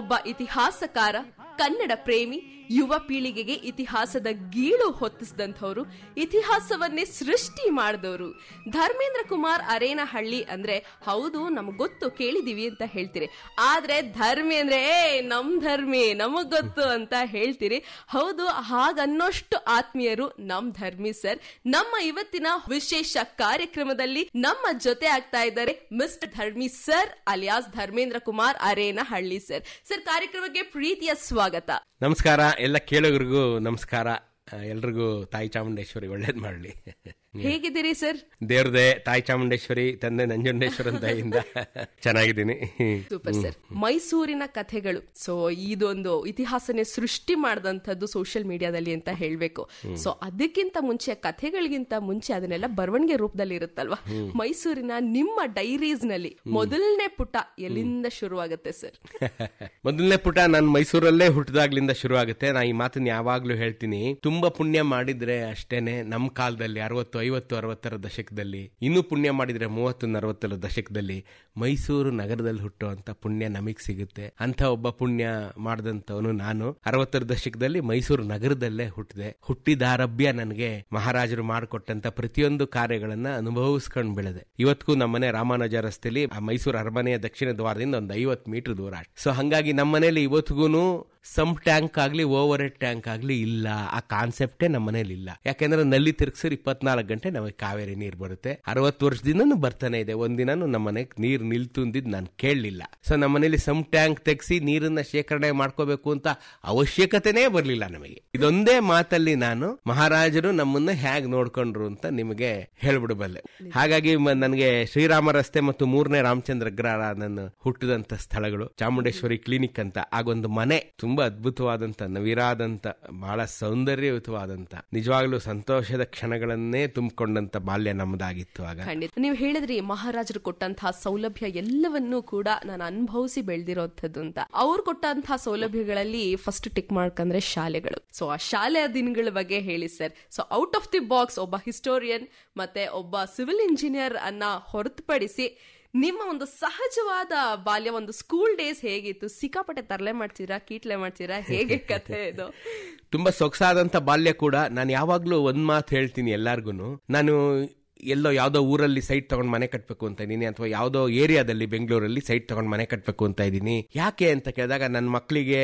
ಒಬ್ಬ ಇತಿಹಾಸಕಾರ, ಕನ್ನಡ ಪ್ರೇಮಿ, ಯುವ ಪೀಳಿಗೆಗೆ ಇತಿಹಾಸದ ಗೀಳು ಹೊತ್ತಿಸಿದಂಥವ್ರು, ಇತಿಹಾಸವನ್ನೇ ಸೃಷ್ಟಿ ಮಾಡಿದವರು ಧರ್ಮೇಂದ್ರ ಕುಮಾರ್ ಅರೇನಹಳ್ಳಿ ಅಂದ್ರೆ ಹೌದು ನಮಗ್ ಗೊತ್ತು, ಕೇಳಿದೀವಿ ಅಂತ ಹೇಳ್ತೀರಿ. ಆದ್ರೆ ಧರ್ಮಿ ಅಂದ್ರೆ ನಮ್ ಧರ್ಮಿ ನಮಗ್ ಗೊತ್ತು ಅಂತ ಹೇಳ್ತೀರಿ. ಹೌದು, ಹಾಗನ್ನೋಷ್ಟು ಆತ್ಮೀಯರು ನಮ್ ಧರ್ಮಿ ಸರ್. ನಮ್ಮ ಇವತ್ತಿನ ವಿಶೇಷ ಕಾರ್ಯಕ್ರಮದಲ್ಲಿ ನಮ್ಮ ಜೊತೆ ಆಗ್ತಾ ಇದ್ದಾರೆ mister Dharmi sir alias Dharmendra Kumar Arenahalli sir. Sir, ಕಾರ್ಯಕ್ರಮಕ್ಕೆ ಪ್ರೀತಿಯ ಸ್ವಾಗತ. ನಮಸ್ಕಾರ. ಎಲ್ಲ ಕೇಳೋರಿಗೂ ನಮಸ್ಕಾರ. ಎಲ್ರಿಗೂ ತಾಯಿ ಚಾಮುಂಡೇಶ್ವರಿ ಒಳ್ಳೇದ್ ಮಾಡ್ಲಿ. ಹೇಗಿದ್ದೀರಿ ಸರ್? ದೇವ್ರದೇ, ತಾಯಿ ಚಾಮುಂಡೇಶ್ವರಿ, ತಂದೆ ನಂಜುಂಡೇಶ್ವರನ್ ದಯಿಂದ ಚೆನ್ನಾಗಿದ್ದೀನಿ. Super sir. ಮೈಸೂರಿನ ಕಥೆಗಳು, ಸೊ ಇದೊಂದು ಇತಿಹಾಸನೇ ಸೃಷ್ಟಿ ಮಾಡಿದಂಥದ್ದು ಸೋಷಿಯಲ್ ಮೀಡಿಯಾದಲ್ಲಿ ಅಂತ ಹೇಳ್ಬೇಕು. ಸೊ ಅದಕ್ಕಿಂತ ಮುಂಚೆ, ಕಥೆಗಳಿಗಿಂತ ಮುಂಚೆ ಅದನ್ನೆಲ್ಲ ಬರವಣಿಗೆ ರೂಪದಲ್ಲಿ ಇರುತ್ತಲ್ವಾ, ಮೈಸೂರಿನ ನಿಮ್ಮ ಡೈರೀಸ್ ನಲ್ಲಿ ಮೊದಲನೇ ಪುಟ ಎಲ್ಲಿಂದ ಶುರುವಾಗುತ್ತೆ ಸರ್? ಮೊದಲನೇ ಪುಟ ನಾನು ಮೈಸೂರಲ್ಲೇ ಹುಟ್ಟಿದಾಗ್ಲಿಂದ ಶುರು ಆಗುತ್ತೆ. ನಾ ಈ ಮಾತನ್ನ ಯಾವಾಗ್ಲೂ ಹೇಳ್ತೀನಿ, ತುಂಬಾ ಪುಣ್ಯ ಮಾಡಿದ್ರೆ ಅಷ್ಟೇನೆ ನಮ್ಮ ಕಾಲದಲ್ಲಿ 60, 50, 60ರ ದಶಕದಲ್ಲಿ, ಇನ್ನೂ ಪುಣ್ಯ ಮಾಡಿದ್ರೆ 30, 40ರ ದಶಕದಲ್ಲಿ ಮೈಸೂರು ನಗರದಲ್ಲಿ ಹುಟ್ಟುವಂತ ಪುಣ್ಯ ನಮಗ್ ಸಿಗುತ್ತೆ. ಅಂತ ಒಬ್ಬ ಪುಣ್ಯ ಮಾಡಿದಂತವನು ನಾನು. 60ರ ದಶಕದಲ್ಲಿ ಮೈಸೂರು ನಗರದಲ್ಲೇ ಹುಟ್ಟಿದಾರಭ್ಯ ನನಗೆ ಮಹಾರಾಜರು ಮಾಡಿಕೊಟ್ಟಂತ ಪ್ರತಿಯೊಂದು ಕಾರ್ಯಗಳನ್ನ ಅನುಭವಿಸ್ಕೊಂಡು ಬೆಳೆದೆ. ಇವತ್ತಿಗೂ ನಮ್ಮನೆ ರಾಮಾನುಜ ರಸ್ತೆಯಲ್ಲಿ ಮೈಸೂರು ಅರಮನೆಯ ದಕ್ಷಿಣ ದ್ವಾರದಿಂದ ಒಂದು 50 ಮೀಟರ್ ದೂರ. ಸೊ ಹಂಗಾಗಿ ನಮ್ಮನೇಲಿ ಇವತ್ತಿಗೂ ಸಮ್ ಟ್ಯಾಂಕ್ ಆಗ್ಲಿ ಓವರ್ ಹೆಡ್ ಟ್ಯಾಂಕ್ ಆಗ್ಲಿ ಇಲ್ಲ. ಆ ಕಾನ್ಸೆಪ್ಟೇ ನಮ್ಮ ಮನೇಲಿ ಇಲ್ಲ. ಯಾಕೆಂದ್ರೆ ನಲ್ಲಿ ತಿರ್ಗಿಸಿದ್ರೆ 24 ಗಂಟೆ ನಮಗೆ ಕಾವೇರಿ ನೀರ್ ಬರುತ್ತೆ. 60 ವರ್ಷದಿಂದ ಬರ್ತಾನೆ ಇದೆ. ಒಂದಿನೂ ನಮ್ಮನೆಗೆ ನೀರ್ ನಿಲ್ತುಂದಿದ್ ನಾನು ಕೇಳಲಿಲ್ಲ. ಸೊ ನಮ್ಮನೇಲಿ ಸಮ್ ಟ್ಯಾಂಕ್ ತೆಗ್ಸಿ ನೀರನ್ನ ಶೇಖರಣೆ ಮಾಡ್ಕೋಬೇಕು ಅಂತ ಅವಶ್ಯಕತೆನೇ ಬರ್ಲಿಲ್ಲ ನಮಗೆ. ಇದೊಂದೇ ಮಾತಲ್ಲಿ ನಾನು ಮಹಾರಾಜರು ನಮ್ಮನ್ನ ಹೇಗ್ ನೋಡ್ಕೊಂಡ್ರು ಅಂತ ನಿಮಗೆ ಹೇಳ್ಬಿಡಬಲ್ಲೆ. ಹಾಗಾಗಿ ನನಗೆ ಶ್ರೀರಾಮ ರಸ್ತೆ ಮತ್ತು 3ನೇ ರಾಮಚಂದ್ರ ಅಗ್ರಹಾರ ನನ್ನ ಹುಟ್ಟಿದಂತ ಸ್ಥಳಗಳು, ಚಾಮುಂಡೇಶ್ವರಿ ಕ್ಲಿನಿಕ್ ಅಂತ ಆಗೊಂದು ಮನೆ, ತುಂಬಾ ಅದ್ಭುತವಾದಂತ, ನವಿರಾದಂತ, ಬಹಳ ಸೌಂದರ್ಯಯುತವಾದಂತ, ನಿಜವಾಗ್ಲೂ ಸಂತೋಷದ ಕ್ಷಣಗಳನ್ನೇ ತುಂಬಿಕೊಂಡಂತ ಬಾಲ್ಯ ನಮ್ಮದಾಗಿತ್ತು ಆಗ. ಖಂಡಿತ. ನೀವು ಹೇಳಿದ್ರಿ ಮಹಾರಾಜರು ಕೊಟ್ಟಂತಹ ಸೌಲಭ್ಯ ಎಲ್ಲವನ್ನೂ ಕೂಡ ನಾನು ಅನುಭವಿಸಿ ಬೆಳೆದಿರೋಂಥದ್ದು ಅಂತ. ಅವ್ರು ಕೊಟ್ಟಂತಹ ಸೌಲಭ್ಯಗಳಲ್ಲಿ ಫಸ್ಟ್ ಟಿಕ್ ಮಾಡ್ಕಂದ್ರೆ ಶಾಲೆಗಳು. ಸೊ ಆ ಶಾಲೆಯ ದಿನಗಳ ಬಗ್ಗೆ ಹೇಳಿ sir. So out of the box ಒಬ್ಬ ಹಿಸ್ಟೋರಿಯನ್ ಮತ್ತೆ ಒಬ್ಬ ಸಿವಿಲ್ ಇಂಜಿನಿಯರ್ ಅನ್ನ ಹೊರತುಪಡಿಸಿ ನಿಮ್ಮ ಒಂದು ಸಹಜವಾದ ಬಾಲ್ಯ, ಒಂದು ಸ್ಕೂಲ್ ಡೇಸ್ ಹೇಗಿತ್ತು? ಸಿಕ್ಕಾಪಟ್ಟೆ ತರಲೆ ಮಾಡ್ತೀರಾ, ಕೀಟ್ಲೆ ಮಾಡ್ತೀರಾ, ಹೇಗೆ ಕಥೆ ಇದು? ತುಂಬಾ ಸೊಗಸಾದಂತ ಬಾಲ್ಯ ಕೂಡ. ನಾನು ಯಾವಾಗ್ಲೂ ಒಂದ್ ಮಾತು ಹೇಳ್ತೀನಿ ಎಲ್ಲಾರ್ಗುನು, ನಾನು ಎಲ್ಲೋ ಯಾವ್ದೋ ಊರಲ್ಲಿ ಸೈಟ್ ತಗೊಂಡ್ ಮನೆ ಕಟ್ಬೇಕು ಅಂತ ಇದೀನಿ, ಅಥವಾ ಯಾವ್ದೋ ಏರಿಯಾದಲ್ಲಿ ಬೆಂಗಳೂರಲ್ಲಿ ಸೈಟ್ ತಗೊಂಡ್ ಮನೆ ಕಟ್ಬೇಕು ಅಂತ ಇದೀನಿ. ಯಾಕೆ ಅಂತ ಕೇಳಿದಾಗ, ನನ್ನ ಮಕ್ಕಳಿಗೆ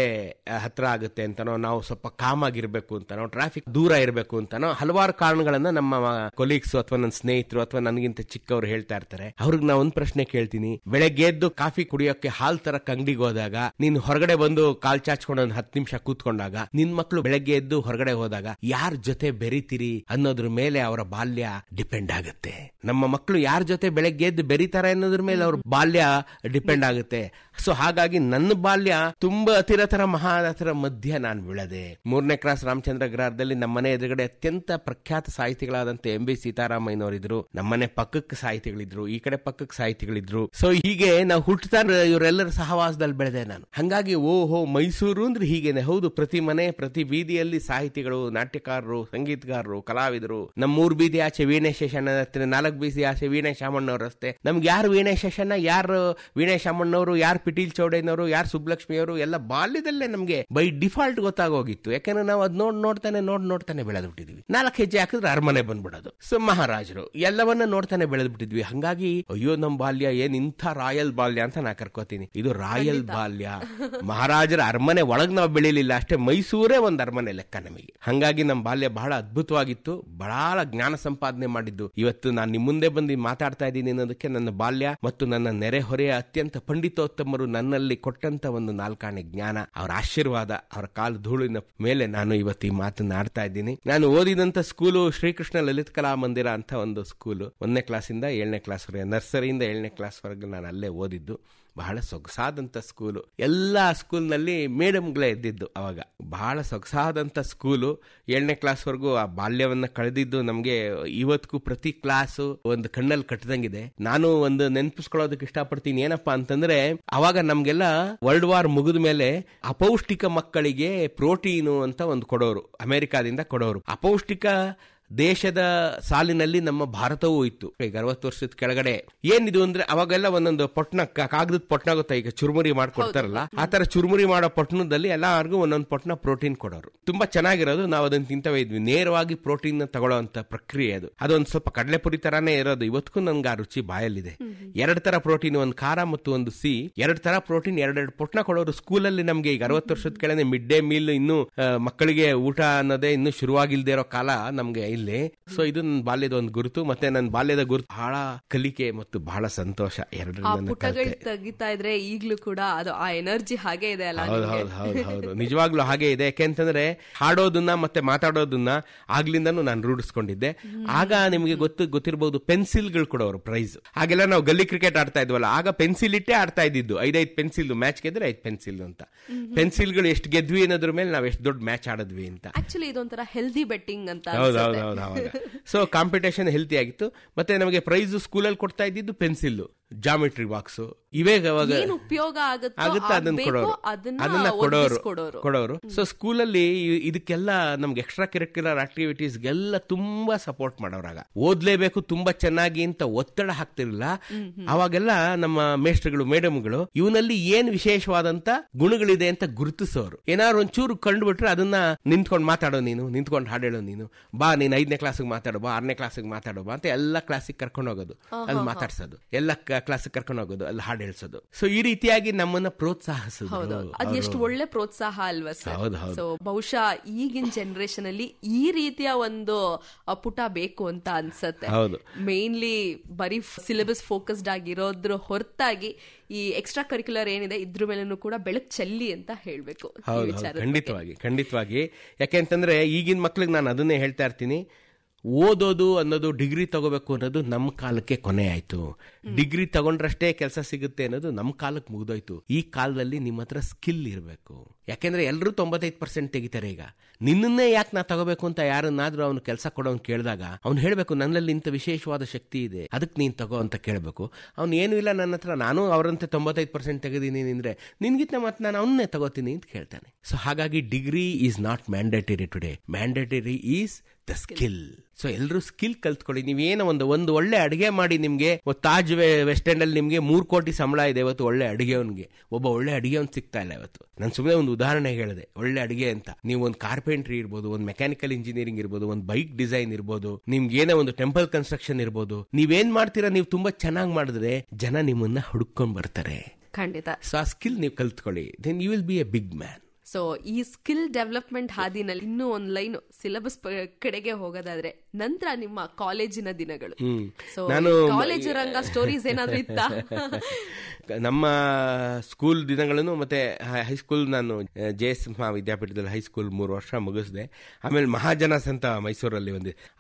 ಹತ್ರ ಆಗುತ್ತೆ ಅಂತನೋ, ನಾವು ಸ್ವಲ್ಪ ಕಾಮ್ ಆಗಿರ್ಬೇಕು ಅಂತನೋ, ಟ್ರಾಫಿಕ್ ದೂರ ಇರಬೇಕು ಅಂತನೋ, ಹಲವಾರು ಕಾರಣಗಳನ್ನ ನಮ್ಮ ಕೊಲೀಗ್ಸ್ ಅಥವಾ ನನ್ನ ಸ್ನೇಹಿತರು ಅಥವಾ ನನಗಿಂತ ಚಿಕ್ಕವರು ಹೇಳ್ತಾ ಇರ್ತಾರೆ. ಅವ್ರಿಗೆ ನಾ ಒಂದ್ ಪ್ರಶ್ನೆ ಕೇಳ್ತೀನಿ, ಬೆಳಗ್ಗೆ ಎದ್ದು ಕಾಫಿ ಕುಡಿಯೋಕೆ ಹಾಲ್ ತರಕ್ ಅಂಗಡಿಗೆ ಹೋದಾಗ, ನೀನ್ ಹೊರಗಡೆ ಬಂದು ಕಾಲ್ ಚಾಚ್ಕೊಂಡು ಒಂದು 10 ನಿಮಿಷ ಕೂತ್ಕೊಂಡಾಗ, ನಿನ್ ಮಕ್ಳು ಬೆಳಗ್ಗೆ ಎದ್ದು ಹೊರಗಡೆ ಹೋದಾಗ ಯಾರ ಜೊತೆ ಬೆರಿತೀರಿ ಅನ್ನೋದ್ರ ಮೇಲೆ ಅವರ ಬಾಲ್ಯ ಡಿಪೆಂಡ್ ಆಗುತ್ತೆ. ನಮ್ಮ ಮಕ್ಕಳು ಯಾರ ಜೊತೆ ಬೆಳಗ್ಗೆ ಎದ್ದು ಬೆರೀತಾರೆ ಅನ್ನೋದ್ರ ಮೇಲೆ ಅವ್ರ ಬಾಲ್ಯ ಡಿಪೆಂಡ್ ಆಗುತ್ತೆ. ಸೊ ಹಾಗಾಗಿ ನನ್ನ ಬಾಲ್ಯ ತುಂಬಾ ಅತಿರಥರ ಮಹಾರಥರ ಮಧ್ಯ ನಾನು ಬೆಳೆದೆ. 3ನೇ ಕ್ಲಾಸ್ ರಾಮಚಂದ್ರ ಅಗ್ರಹಾರದಲ್ಲಿ ನಮ್ಮನೆ ಎದುರುಗಡೆ ಅತ್ಯಂತ ಪ್ರಖ್ಯಾತ ಸಾಹಿತಿಗಳಾದಂತ MB ಸೀತಾರಾಮಯ್ಯನವರಿದ್ರು. ನಮ್ಮನೆ ಪಕ್ಕಕ್ಕೆ ಸಾಹಿತಿಗಳಿದ್ರು, ಈ ಕಡೆ ಪಕ್ಕಕ್ಕೆ ಸಾಹಿತಿಗಳಿದ್ರು. ಸೊ ಹೀಗೆ ನಾವು ಹುಟ್ಟುತ್ತಾ ಇವರೆಲ್ಲರ ಸಹವಾಸದಲ್ಲಿ ಬೆಳೆದೆ ನಾನು. ಹಂಗಾಗಿ ಓಹೋ, ಮೈಸೂರು ಅಂದ್ರೆ ಹೀಗೇನೆ. ಹೌದು, ಪ್ರತಿ ಮನೆ, ಪ್ರತಿ ಬೀದಿಯಲ್ಲಿ ಸಾಹಿತಿಗಳು, ನಾಟ್ಯಕಾರರು, ಸಂಗೀತಗಾರರು, ಕಲಾವಿದರು. ನಮ್ಮ 3 ಬೀದಿ ಆಚೆ ವೀಣೆ ಶೇಷಣ್ಣ, 4 ಬೀದಿ ಆಚೆ ವೀಣೆ ಶಾಮಣ್ಣವ್ರ ರಸ್ತೆ. ನಮ್ಗೆ ಯಾರು ವೀಣೆ ಶೇಷಣ್ಣ, ಯಾರು ವೀಣೆ ಶಾಮಣ್ಣವರು, ಯಾರು ಪಿಟೀಲ್ ಚೌಡಯ್ಯನವರು, ಯಾರು ಸುಬ್ಬಲಕ್ಷ್ಮಿಯವರು ಎಲ್ಲ ಬಾಲ್ಯದಲ್ಲೇ ನಮ್ಗೆ ಬೈ ಡಿಫಾಲ್ಟ್ ಗೊತ್ತಾಗೋಗಿತ್ತು. ಯಾಕಂದ್ರೆ ನಾವು ಅದ್ ನೋಡ್ತಾನೆ ಬೆಳೆದು ಬಿಟ್ಟಿದ್ವಿ. 4 ಹೆಜ್ಜೆ ಹಾಕಿದ್ರೆ ಅರಮನೆ ಬಂದ್ಬಿಡೋದು. ಸೊ ಮಹಾರಾಜರು ಎಲ್ಲವನ್ನ ನೋಡ್ತಾನೆ ಬೆಳೆದು ಬಿಟ್ಟಿದ್ವಿ. ಹಂಗಾಗಿ ಅಯ್ಯೋ ನಮ್ ಬಾಲ್ಯ ಏನ್ ಇಂಥ ರಾಯಲ್ ಬಾಲ್ಯ ಅಂತ ನಾ ಕರ್ಕೋತೀನಿ. ಇದು ರಾಯಲ್ ಬಾಲ್ಯ. ಮಹಾರಾಜರ ಅರಮನೆ ಒಳಗ್ ನಾವು ಬೆಳಿಲಿಲ್ಲ ಅಷ್ಟೇ, ಮೈಸೂರೇ ಒಂದ್ ಅರಮನೆ ಲೆಕ್ಕ ನಮಗೆ. ಹಂಗಾಗಿ ನಮ್ ಬಾಲ್ಯ ಬಹಳ ಅದ್ಭುತವಾಗಿತ್ತು, ಬಹಳ ಜ್ಞಾನ ಸಂಪಾದನೆ ಮಾಡಿದ್ದು. ಇವತ್ತು ನಾನು ನಿಮ್ಮ ಮುಂದೆ ಬಂದು ಮಾತಾಡ್ತಾ ಇದ್ದೀನಿ ಅನ್ನೋದಕ್ಕೆ ನನ್ನ ಬಾಲ್ಯ ಮತ್ತು ನನ್ನ ನೆರೆಹೊರೆಯ ಅತ್ಯಂತ ಪಂಡಿತೋತ್ತಮರು ನನ್ನಲ್ಲಿ ಕೊಟ್ಟಂತ ಒಂದು 4 ಆಣೆ ಜ್ಞಾನ, ಅವರ ಆಶೀರ್ವಾದ, ಅವರ ಕಾಲು ಧೂಳಿನ ಮೇಲೆ ನಾನು ಇವತ್ತು ಈ ಮಾತನ್ನ ಆಡ್ತಾ ಇದ್ದೀನಿ. ನಾನು ಓದಿದಂತ ಸ್ಕೂಲು ಶ್ರೀಕೃಷ್ಣ ಲಲಿತ ಕಲಾ ಮಂದಿರ ಅಂತ ಒಂದು ಸ್ಕೂಲು. 1ನೇ ಕ್ಲಾಸಿಂದ 7ನೇ ಕ್ಲಾಸ್ ವರೆಗೆ, ನರ್ಸರಿಯಿಂದ 7ನೇ ಕ್ಲಾಸ್ ವರೆಗೆ ನಾನು ಅಲ್ಲೇ ಓದಿದ್ದು. ಬಹಳ ಸೊಗಸಾದಂತ ಸ್ಕೂಲು. ಎಲ್ಲಾ ಸ್ಕೂಲ್ನಲ್ಲಿ ಮೇಡಮ್ಗಳೇ ಇದ್ದಿದ್ದು ಅವಾಗ. ಬಹಳ ಸೊಗಸಾದಂತ ಸ್ಕೂಲು. 7ನೇ ಕ್ಲಾಸ್ ವರೆಗೂ ಆ ಬಾಲ್ಯವನ್ನ ಕಳೆದಿದ್ದು ನಮ್ಗೆ ಇವತ್ತಿಗೂ ಪ್ರತಿ ಕ್ಲಾಸು ಒಂದು ಕಣ್ಣಲ್ಲಿ ಕಟ್ಟದಂಗಿದೆ. ನಾನು ಒಂದು ನೆನಪಿಸ್ಕೊಳ್ಳೋದಕ್ಕೆ ಇಷ್ಟಪಡ್ತೀನಿ. ಏನಪ್ಪಾ ಅಂತಂದ್ರೆ, ಅವಾಗ ನಮ್ಗೆಲ್ಲ ವರ್ಲ್ಡ್ ವಾರ್ ಮುಗಿದ ಮೇಲೆ ಅಪೌಷ್ಟಿಕ ಮಕ್ಕಳಿಗೆ ಪ್ರೋಟೀನು ಅಂತ ಒಂದು ಕೊಡೋರು, ಅಮೆರಿಕಾದಿಂದ ಕೊಡೋರು. ಅಪೌಷ್ಟಿಕ ದೇಶದ ಸಾಲಿನಲ್ಲಿ ನಮ್ಮ ಭಾರತವೂ ಇತ್ತು. ಈಗ 60 ವರ್ಷದ ಕೆಳಗಡೆ ಏನಿದು ಅಂದ್ರೆ ಅವಾಗೆಲ್ಲ ಒಂದೊಂದು ಪೊಟ್ನ, ಕಾಗದದ ಪೊಟ್ನ ಗೊತ್ತಾ, ಈಗ ಚುರುಮುರಿ ಮಾಡ್ಕೊಡ್ತಾರಲ್ಲ, ಆ ತರ ಚುರುಮುರಿ ಮಾಡೋ ಪೊಟ್ನದಲ್ಲಿ ಎಲ್ಲರಿಗೂ ಒಂದೊಂದು ಪೊಟ್ನ ಪ್ರೋಟೀನ್ ಕೊಡೋರು. ತುಂಬಾ ಚೆನ್ನಾಗಿರೋದು. ನಾವು ಅದನ್ನ ತಿಂತವೇ ಇದ್ವಿ. ನೇರವಾಗಿ ಪ್ರೋಟೀನ್ ತಗೊಳ್ಳೋ ಅಂತ ಪ್ರಕ್ರಿಯೆ ಅದು. ಅದೊಂದು ಸ್ವಲ್ಪ ಕಡಲೆಪುರಿ ತರಾನೇ ಇರೋದು. ಇವತ್ತಿಗೂ ನನ್ಗೆ ಆ ರುಚಿ ಬಾಯಲ್ಲಿದೆ. 2 ತರ ಪ್ರೋಟೀನ್, ಒಂದು ಖಾರ ಮತ್ತು ಒಂದು ಸಿಹಿ, 2 ತರ ಪ್ರೋಟೀನ್, 2 ಪೊಟ್ನ ಕೊಡೋರು ಸ್ಕೂಲಲ್ಲಿ ನಮ್ಗೆ. ಈಗ 60 ವರ್ಷದ ಕೆಳಗೆ ಮಿಡ್ ಡೇ ಮೀಲ್ ಇನ್ನು ಮಕ್ಕಳಿಗೆ ಊಟ ಅನ್ನೋದೇ ಇನ್ನು ಶುರುವಾಗಿಲ್ದೇ ಇರೋ ಕಾಲ ನಮ್ಗೆ ಇಲ್ಲಿ. ಸೊ ಇದು ನನ್ನ ಬಾಲ್ಯದ ಒಂದು ಗುರುತು. ಮತ್ತೆ ನನ್ನ ಬಾಲ್ಯದ ಗುರುತು ಬಹಳ ಕಲಿಕೆ ಮತ್ತು ಬಹಳ ಸಂತೋಷ. ತೆಗಿತಾ ಇದ್ರೆ ಈಗ್ಲೂ ಕೂಡ ಅದು ಆ ಎನರ್ಜಿ ಹಾಗೆ ಇದೆ ಅಲ್ಲ? ಹೌದು, ನಿಜವಾಗ್ಲೂ ಹಾಗೆ ಇದೆ. ಯಾಕೆಂತಂದ್ರೆ ಹಾಡೋದನ್ನ ಮತ್ತೆ ಮಾತಾಡೋದನ್ನ ಆಗ್ಲಿಂದನೂ ನಾನು ರೂಢಿಸ್ಕೊಂಡಿದ್ದೆ. ಆಗ ನಿಮ್ಗೆ ಗೊತ್ತಿರಬಹುದು, ಪೆನ್ಸಿಲ್ಗಳು ಕೊಡೋರು ಪ್ರೈಸ್. ಹಾಗೆಲ್ಲ ನಾವು ಗಲ್ಲಿ ಕ್ರಿಕೆಟ್ ಆಡ್ತಾ ಇದ್ವಲ್ಲ, ಆಗ ಪೆನ್ಸಿಲ್ ಇಟ್ಟೇ ಆಡ್ತಾ ಇದ್ದಿದ್ದು. 5 ಪೆನ್ಸಿಲ್ ಮ್ಯಾಚ್ ಗೆದ್ರೆ 5 ಪೆನ್ಸಿಲ್ ಅಂತ. ಪೆನ್ಸಿಲ್ಗಳು ಎಷ್ಟು ಗೆದ್ವಿ ಅನ್ನೋದ್ರ ಮೇಲೆ ನಾವ್ ಎಷ್ಟು ದೊಡ್ಡ ಮ್ಯಾಚ್ ಆಡಿದ್ವಿ ಅಂತ. ಆಕ್ಚುಲಿ ಇದೊಂಥರ ಹೆಲ್ದಿ ಬೆಟ್ಟಿಂಗ್ ಅಂತ. ಹೌದು. ಸೊ ಕಾಂಪಿಟೇಷನ್ ಹೆಲ್ತಿ ಆಗಿತ್ತು. ಮತ್ತೆ ನಮಗೆ ಪ್ರೈಸ್ ಸ್ಕೂಲಲ್ಲಿ ಕೊಡ್ತಾ ಇದ್ದಿದ್ದು ಪೆನ್ಸಿಲ್, ಜಾಮಿಟ್ರಿ ಬಾಕ್ಸ್, ಇವೇ ಉಪಯೋಗ ಆಗುತ್ತೆ ಅದನ್ನ ಕೊಡೋರು. ಸೊ ಸ್ಕೂಲಲ್ಲಿ ಇದಕ್ಕೆಲ್ಲ ನಮ್ಗೆ ಎಕ್ಸ್ಟ್ರಾ ಕರಿಕ್ಯುಲರ್ ಆಕ್ಟಿವಿಟೀಸ್ಗೆಲ್ಲ ತುಂಬಾ ಸಪೋರ್ಟ್ ಮಾಡೋರಾಗ. ಓದ್ಲೇಬೇಕು ತುಂಬಾ ಚೆನ್ನಾಗಿ ಅಂತ ಒತ್ತಡ ಹಾಕ್ತಿರ್ಲಿಲ್ಲ. ಅವಾಗೆಲ್ಲ ನಮ್ಮ ಮೇಸ್ಟ್ರುಗಳು, ಮೇಡಮ್ಗಳು ಇವನಲ್ಲಿ ಏನ್ ವಿಶೇಷವಾದಂತ ಗುಣಗಳಿದೆ ಅಂತ ಗುರುತಿಸೋರು. ಏನಾದ್ರು ಒಂಚೂರು ಕಂಡುಬಿಟ್ರೆ ಅದನ್ನ ನಿಂತ್ಕೊಂಡು ಮಾತಾಡೋ ನೀನು, ನಿಂತ್ಕೊಂಡು ಹಾಡೇಳೋ ನೀನು, ಬಾ ನೀನ್ 5ನೇ ಕ್ಲಾಸಿಗೆ ಮಾತಾಡೋ ಬಾ, 6ನೇ ಕ್ಲಾಸಿಗೆ ಮಾತಾಡೋ ಬಾ ಅಂತ ಎಲ್ಲ ಕ್ಲಾಸಿಗೆ ಕರ್ಕೊಂಡು ಹೋಗೋದು, ಅಲ್ಲಿ ಮಾತಾಡ್ಸೋದು, ಎಲ್ಲ ಕ್ಲಾಸಿಗೆ ಕರ್ಕೊಂಡು ಹೋಗೋದು, ಅಲ್ಲಿ ಹಾಡು ಹೇಳ್ಸೋದು. ಸೊ ಈ ರೀತಿಯಾಗಿ ನಮ್ಮನ್ನ ಪ್ರೋತ್ಸಾಹಿಸೋದು. ಅದು ಎಷ್ಟು ಒಳ್ಳೆ ಪ್ರೋತ್ಸಾಹ ಅಲ್ವಾ ಸರ್? ಸೊ ಬಹುಶಃ ಈಗಿನ ಜನರೇಷನ್ ಅಲ್ಲಿ ಈ ರೀತಿಯ ಒಂದು ಪುಟ ಬೇಕು ಅಂತ ಅನ್ಸತ್ತೆ. ಮೇನ್ಲಿ ಬರೀ ಸಿಲೆಬಸ್ ಫೋಕಸ್ಡ್ ಆಗಿರೋದ್ರ ಹೊರತಾಗಿ ಈ ಎಕ್ಸ್ಟ್ರಾ ಕರಿಕ್ಯುಲರ್ ಏನಿದೆ ಇದ್ರ ಮೇಲೂ ಕೂಡ ಬೆಳಕು ಚೆಲ್ಲಿ ಅಂತ ಹೇಳ್ಬೇಕು. ಖಂಡಿತವಾಗಿ. ಯಾಕೆಂತಂದ್ರೆ ಈಗಿನ ಮಕ್ಳಿಗೆ ನಾನು ಅದನ್ನೇ ಹೇಳ್ತಾ ಇರ್ತೀನಿ, ಓದೋದು ಅನ್ನೋದು, ಡಿಗ್ರಿ ತಗೋಬೇಕು ಅನ್ನೋದು ನಮ್ಮ ಕಾಲಕ್ಕೆ ಕೊನೆ ಆಯ್ತು. ಡಿಗ್ರಿ ತಗೊಂಡ್ರಷ್ಟೇ ಕೆಲಸ ಸಿಗುತ್ತೆ ಅನ್ನೋದು ನಮ್ಮ ಕಾಲಕ್ಕೆ ಮುಗಿದೋಯ್ತು. ಈ ಕಾಲದಲ್ಲಿ ನಿಮ್ಮ ಹತ್ರ ಸ್ಕಿಲ್ ಇರಬೇಕು. ಯಾಕೆಂದ್ರೆ ಎಲ್ಲರೂ 95% ತೆಗಿತಾರೆ. ಈಗ ನಿನ್ನನ್ನೇ ಯಾಕೆ ನಾ ತಗೋಬೇಕು ಅಂತ ಯಾರನ್ನಾದ್ರೂ ಅವ್ನು ಕೆಲಸ ಕೊಡೋನ್ ಕೇಳಿದಾಗ ಅವ್ನು ಹೇಳ್ಬೇಕು, ನನ್ನಲ್ಲಿ ಇಂಥ ವಿಶೇಷವಾದ ಶಕ್ತಿ ಇದೆ, ಅದಕ್ಕೆ ನೀನ್ ತಗೋ ಅಂತ ಕೇಳಬೇಕು. ಅವ್ನು ಏನೂ ಇಲ್ಲ ನನ್ನ ಹತ್ರ, ನಾನು ಅವರಂತೆ 95% ತೆಗೆದೀನಿ ಅಂದ್ರೆ ನಿನ್ಗಿಂತ ಮತ್ತೆ ನಾನು ಅವನ್ನೇ ತಗೋತೀನಿ ಅಂತ ಕೇಳ್ತಾನೆ. ಸೊ ಹಾಗಾಗಿ degree is not mandatory today. Mandatory is the skill. So ಎಲ್ಲರೂ ಸ್ಕಿಲ್ ಕಲ್ತ್ಕೊಳ್ಳಿ. ನೀವೇನೋ ಒಂದು ಒಳ್ಳೆ ಅಡಿಗೆ ಮಾಡಿ, ನಿಮ್ಗೆ ತಾಜ್ ವೆಸ್ಟ್ ಎಂಡ್ ಅಲ್ಲಿ ನಿಮ್ಗೆ 3 ಕೋಟಿ ಸಂಬಳ ಇದೆ ಇವತ್ತು ಒಳ್ಳೆ ಅಡಿಗೆವನ್ಗೆ. ಒಬ್ಬ ಒಳ್ಳೆ ಅಡಿಗೆವನ್ ಸಿಗ್ತಾ ಇಲ್ಲ ಇವತ್ತು. ನಾನು ಸುಮ್ಮನೆ ಒಂದು ಉದಾಹರಣೆ ಹೇಳಿದೆ, ಒಳ್ಳೆ ಅಡಿಗೆ ಅಂತ. ನೀವು ಒಂದು ಕಾರ್ಪೆಂಟ್ರಿ ಇರ್ಬೋದು, ಒಂದು ಮೆಕ್ಯಾನಿಕಲ್ ಇಂಜಿನಿಯರಿಂಗ್ ಇರ್ಬೋದು, ಒಂದು ಬೈಕ್ ಡಿಸೈನ್ ಇರ್ಬೋದು, ನಿಮ್ಗೆ ಏನೋ ಒಂದು ಟೆಂಪಲ್ ಕನ್ಸ್ಟ್ರಕ್ಷನ್ ಇರ್ಬೋದು. ನೀವೇನ್ ಮಾಡ್ತೀರಾ, ನೀವು ತುಂಬಾ ಚೆನ್ನಾಗಿ ಮಾಡಿದ್ರೆ ಜನ ನಿಮ್ಮನ್ನ ಹುಡುಕೊಂಡ್ ಬರ್ತಾರೆ. ಖಂಡಿತ. ಸೊ ಆ ಸ್ಕಿಲ್ ನೀವು ಕಲ್ತ್ಕೊಳ್ಳಿ, then you will be a big man. So ಈ ಸ್ಕಿಲ್ ಡೆವಲಪ್ಮೆಂಟ್ ಹಾದಿನಲ್ಲಿ ಇನ್ನೂ ಒಂದು ಲೈನ್ ಸಿಲೆಬಸ್ ಕಡೆಗೆ ಹೋಗೋದಾದ್ರೆ, ನಂತರ ನಿಮ್ಮ ಕಾಲೇಜಿನ ದಿನಗಳು. ಸೊ ಕಾಲೇಜ್ ರಂಗ ಸ್ಟೋರೀಸ್ ಏನಾದ್ರೂ ಇತ್ತಾ? ನಮ್ಮ ಸ್ಕೂಲ್ ದಿನಗಳನ್ನು ಮತ್ತೆ ಹೈಸ್ಕೂಲ್, ನಾನು JS ವಿದ್ಯಾಪೀಠದಲ್ಲಿ ಹೈಸ್ಕೂಲ್ 3 ವರ್ಷ ಮುಗಿಸಿದೆ. ಆಮೇಲೆ ಮಹಾಜನಸ್ ಅಂತ ಮೈಸೂರಲ್ಲಿ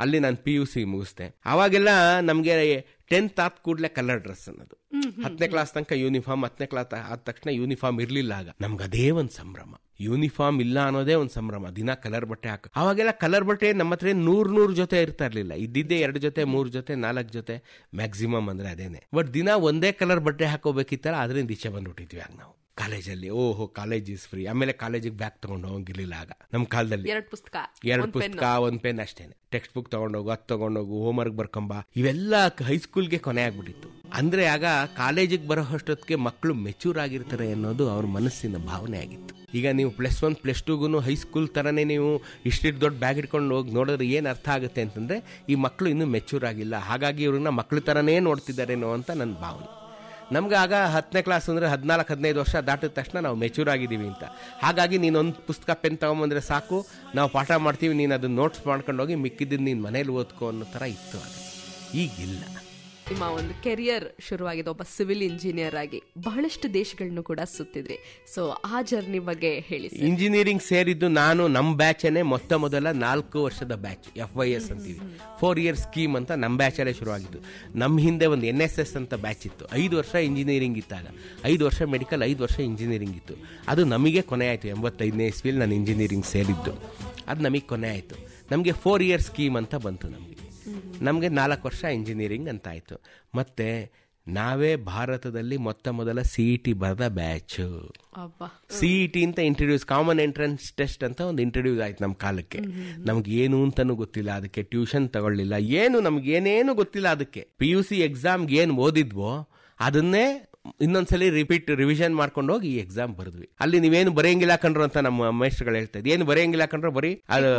ಅಲ್ಲಿ ನಾನು PUC ಮುಗಿಸ್ದೆ. ಅವಾಗೆಲ್ಲ ನಮ್ಗೆ 10th ಆದ ಕೂಡಲೇ ಕಲರ್ ಡ್ರೆಸ್ ಅನ್ನೋದು. 10ನೇ ಕ್ಲಾಸ್ ತನಕ ಯೂನಿಫಾರ್ಮ್, 10ನೇ ಕ್ಲಾಸ್ ಆದ ತಕ್ಷಣ ಯೂನಿಫಾರ್ಮ್ ಇರ್ಲಿಲ್ಲ. ಆಗ ನಮ್ಗೆ ಅದೇ ಒಂದು ಸಂಭ್ರಮ. ಯೂನಿಫಾರ್ಮ್ ಇಲ್ಲ ಅನ್ನೋದೇ ಒಂದು ಸಂಭ್ರಮ. ದಿನ ಕಲರ್ ಬಟ್ಟೆ ಹಾಕ. ಅವಾಗೆಲ್ಲ ಕಲರ್ ಬಟ್ಟೆ ನಮ್ಮ ಹತ್ರ 100 ಜೊತೆ ಇರ್ತಾ ಇರ್ಲಿಲ್ಲ. ಇದ್ದಿದ್ದೇ 2 ಜೊತೆ 3 ಜೊತೆ 4 ಜೊತೆ ಮ್ಯಾಕ್ಸಿಮಮ್ ಅಂದ್ರೆ ಅದೇನೆ. ಬಟ್ ದಿನ ಒಂದೇ ಕಲರ್ ಬಟ್ಟೆ ಹಾಕೋಬೇಕಿತ್ತಲ್ಲ, ಅದರಿಂದ ಈಚೆ ಬಂದ್ಬಿಟ್ಟಿದ್ವಿ ಆಗ ನಾವು ಕಾಲೇಜಲ್ಲಿ. ಓಹೋ, ಕಾಲೇಜ್ ಇಸ್ ಫ್ರೀ. ಆಮೇಲೆ ಕಾಲೇಜಿಗೆ ಬ್ಯಾಗ್ ತಗೊಂಡು ಹೋಗಿರ್ಲಿಲ್ಲ ಆಗ ನಮ್ಮ ಕಾಲದಲ್ಲಿ. 2 ಪುಸ್ತಕ, 1 ಪೆನ್ ಅಷ್ಟೇನೆ. ಟೆಕ್ಸ್ಟ್ ಬುಕ್ ತಗೊಂಡೋಗು, ಅದು ತಗೊಂಡೋಗು, ಹೋಮ್ ವರ್ಕ್ ಬರ್ಕೊಂಬ, ಇವೆಲ್ಲ ಹೈಸ್ಕೂಲ್ಗೆ ಕೊನೆ ಆಗ್ಬಿಟ್ಟಿತ್ತು. ಅಂದ್ರೆ ಆಗ ಕಾಲೇಜಿಗೆ ಬರೋ ಅಷ್ಟೊತ್ತಿಗೆ ಮಕ್ಕಳು ಮೆಚೂರ್ ಆಗಿರ್ತಾರೆ ಅನ್ನೋದು ಅವ್ರ ಮನಸ್ಸಿನ ಭಾವನೆ ಆಗಿತ್ತು. ಈಗ ನೀವು +1 +2 ಹೈಸ್ಕೂಲ್ ತರನೇ ನೀವು ಇಷ್ಟಿಟ್ಟು ದೊಡ್ಡ ಬ್ಯಾಗ್ ಇಟ್ಕೊಂಡು ಹೋಗಿ ನೋಡಿದ್ರೆ ಏನ್ ಅರ್ಥ ಆಗುತ್ತೆ ಅಂತಂದ್ರೆ, ಈ ಮಕ್ಕಳು ಇನ್ನೂ ಮೆಚೂರ್ ಆಗಿಲ್ಲ, ಹಾಗಾಗಿ ಇವ್ರನ್ನ ಮಕ್ಕಳು ತರನೇ ನೋಡ್ತಿದ್ದಾರೇನೋ ಅಂತ ನನ್ನ ಭಾವನೆ. ನಮ್ಗೆ ಆಗ 10ನೇ ಕ್ಲಾಸ್ ಅಂದ್ರೆ 14-15 ವರ್ಷ ದಾಟಿದ ತಕ್ಷಣ ನಾವು ಮೆಚೂರ್ ಆಗಿದ್ದೀವಿ ಅಂತ. ಹಾಗಾಗಿ ನೀನೊಂದು ಪುಸ್ತಕ ಪೆನ್ ತಗೊಂಬಂದ್ರೆ ಸಾಕು, ನಾವು ಪಾಠ ಮಾಡ್ತೀವಿ, ನೀನು ಅದನ್ನ ನೋಟ್ಸ್ ಮಾಡ್ಕೊಂಡು ಹೋಗಿ ಮಿಕ್ಕಿದ್ದನ್ನು ನೀನು ಮನೇಲಿ ಓದ್ಕೋ ಅನ್ನೋ ಥರ ಇತ್ತು ಆಗ. ಈಗಿಲ್ಲ. ನಿಮ್ಮ ಒಂದು ಕೆರಿಯರ್ ಶುರುವಾಗಿದೆ ಒಬ್ಬ ಸಿವಿಲ್ ಇಂಜಿನಿಯರ್ ಆಗಿ, ಬಹಳಷ್ಟು ದೇಶಗಳನ್ನು ಕೂಡ ಸುತ್ತಿದ್ರಿ. ಸೊ ಆ ಜರ್ನಿ ಬಗ್ಗೆ ಹೇಳಿ. ಇಂಜಿನಿಯರಿಂಗ್ ಸೇರಿದ್ದು ನಾನು ನಮ್ಮ ಬ್ಯಾಚನೇ ಮೊದಲ 4 ವರ್ಷದ ಬ್ಯಾಚ್, FYS ಅಂತೀವಿ, 4 year ಸ್ಕೀಮ್ ಅಂತ ನಮ್ಮ ಬ್ಯಾಚಲ್ಲೇ ಶುರುವಾಗಿದ್ದು. ನಮ್ಮ ಹಿಂದೆ ಒಂದು NSS ಅಂತ ಬ್ಯಾಚ್ ಇತ್ತು. 5 ವರ್ಷ ಇಂಜಿನಿಯರಿಂಗ್ ಇತ್ತಾಗ. 5 ವರ್ಷ ಮೆಡಿಕಲ್, 5 ವರ್ಷ ಇಂಜಿನಿಯರಿಂಗ್ ಇತ್ತು. ಅದು ನಮಗೆ ಕೊನೆ ಆಯಿತು. 85ನೇ ಇಸ್ವಿಯಲ್ಲಿ ನಾನು ಇಂಜಿನಿಯರಿಂಗ್ ಸೇರಿದ್ದು. ಅದು ನಮಗೆ ಕೊನೆ ಆಯಿತು. ನಮಗೆ 4 year ಸ್ಕೀಮ್ ಅಂತ ಬಂತು. ನಮಗೆ 4 ವರ್ಷ ಇಂಜಿನಿಯರಿಂಗ್ ಅಂತ ಆಯಿತು. ಮತ್ತೆ ನಾವೇ ಭಾರತದಲ್ಲಿ ಮೊದಲ CET ಬರೆದ ಬ್ಯಾಚ್. CET ಅಂತ ಇಂಟ್ರೊಡ್ಯೂಸ್, ಕಾಮನ್ ಎಂಟ್ರೆನ್ಸ್ ಟೆಸ್ಟ್ ಅಂತ ಒಂದು ಇಂಟ್ರೊಡ್ಯೂಸ್ ಆಯ್ತು ನಮ್ಮ ಕಾಲಕ್ಕೆ. ನಮ್ಗೆ ಏನು ಅಂತಾನು ಗೊತ್ತಿಲ್ಲ, ಅದಕ್ಕೆ ಟ್ಯೂಷನ್ ತಗೊಳ್ಳಿಲ್ಲ, ಏನು ನಮ್ಗೆ ಏನೇನು ಗೊತ್ತಿಲ್ಲ. ಅದಕ್ಕೆ PUC ಎಕ್ಸಾಮ್ಗೆ ಏನು ಓದಿದ್ವೋ ಅದನ್ನೇ ಇನ್ನೊಂದ್ಸಲಿ ರಿವಿಷನ್ ಮಾಡ್ಕೊಂಡು ಹೋಗಿ ಈ ಎಕ್ಸಾಮ್ ಬರೆದ್ವಿ. ಅಲ್ಲಿ ನೀವೇನು ಬರೆಯಂಗಿಲ್ಲ ಕಂಡ್ರು ಅಂತ ನಮ್ಮ ಮೇಸ್ಟ್ರುಗಳು ಹೇಳ್ತಾ ಇದ್ದೆ. ಏನು ಬರೆಯಂಗಿಲ್ಲ ಕಂಡ್ರು ಬರೀ ಅದು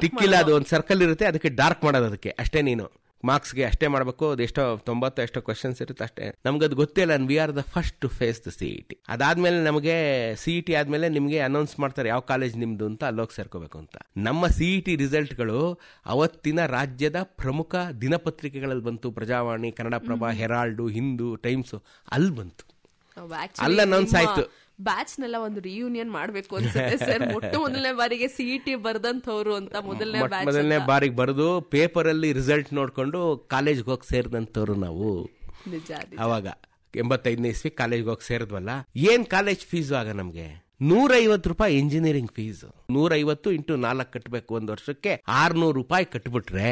ಟಿಕ್ಕಿಲ್ಲ, ಅದು ಒಂದು ಸರ್ಕಲ್ ಇರುತ್ತೆ, ಅದಕ್ಕೆ ಡಾರ್ಕ್ ಮಾಡೋದು, ಅದಕ್ಕೆ ಅಷ್ಟೇ, ನೀನು ಮಾರ್ಕ್ಸ್ಗೆ ಅಷ್ಟೇ ಮಾಡಬೇಕು. ಅದು ಎಷ್ಟೋ 90 ಎಷ್ಟೋ ಕ್ವಶನ್ಸ್ ಇರುತ್ತೆ ಅಷ್ಟೇ. ನಮ್ಗದು ಗೊತ್ತಿಲ್ಲ. We are the first to face the CET. ಅದಾದ್ಮೇಲೆ ನಮಗೆ CET ಆದ್ಮೇಲೆ ನಿಮ್ಗೆ ಅನೌನ್ಸ್ ಮಾಡ್ತಾರೆ ಯಾವ ಕಾಲೇಜ್ ನಿಮ್ದು ಅಂತ, ಅಲ್ಲೋಗಿ ಸೇರ್ಕೋಬೇಕು ಅಂತ. ನಮ್ಮ CET ರಿಸಲ್ಟ್ಗಳು ಅವತ್ತಿನ ರಾಜ್ಯದ ಪ್ರಮುಖ ದಿನಪತ್ರಿಕೆಗಳಲ್ಲಿ ಬಂತು. ಪ್ರಜಾವಾಣಿ, ಕನ್ನಡಪ್ರಭ, ಹೆರಾಲ್ಡು, ಹಿಂದೂ, ಟೈಮ್ಸ್, ಅಲ್ಲಿ ಬಂತು. ಅಲ್ಲ ಅನೌನ್ಸ್ ಆಯ್ತು. ಬ್ಯಾಚ್ ನೆಲ್ಲ ಒಂದು ರಿಯೂನಿಯನ್ ಮಾಡ್ಬೇಕು ಅನ್ಸುತ್ತೆ ಸರ್. ಮೊದಲನೇ ಬಾರಿಗೆ CET ಬರ್ದಂಥವ್ರು ಅಂತ ಮೊದಲನೇ ಬಾರಿಗೆ ಬರೆದು ಪೇಪರ್ ಅಲ್ಲಿ ರಿಸಲ್ಟ್ ನೋಡ್ಕೊಂಡು ಕಾಲೇಜ್ಗೆ ಹೋಗಿ ಸೇರಿದಂಥವ್ರು ನಾವು. ನಿಜ. ಅವಾಗ 85ನೇ ಇಸ್ವಿ ಕಾಲೇಜ್ಗೆ ಹೋಗಿ ಸೇರಿದ್ವಲ್ಲ. ಏನ್ ಕಾಲೇಜ್ ಫೀಸು ಆಗ ನಮ್ಗೆ 150 ರೂಪಾಯಿ ಇಂಜಿನಿಯರಿಂಗ್ ಫೀಸ್. 150 × 4 ಕಟ್ಟಬೇಕು. ಒಂದು ವರ್ಷಕ್ಕೆ 600 ರೂಪಾಯಿ ಕಟ್ಬಿಟ್ರೆ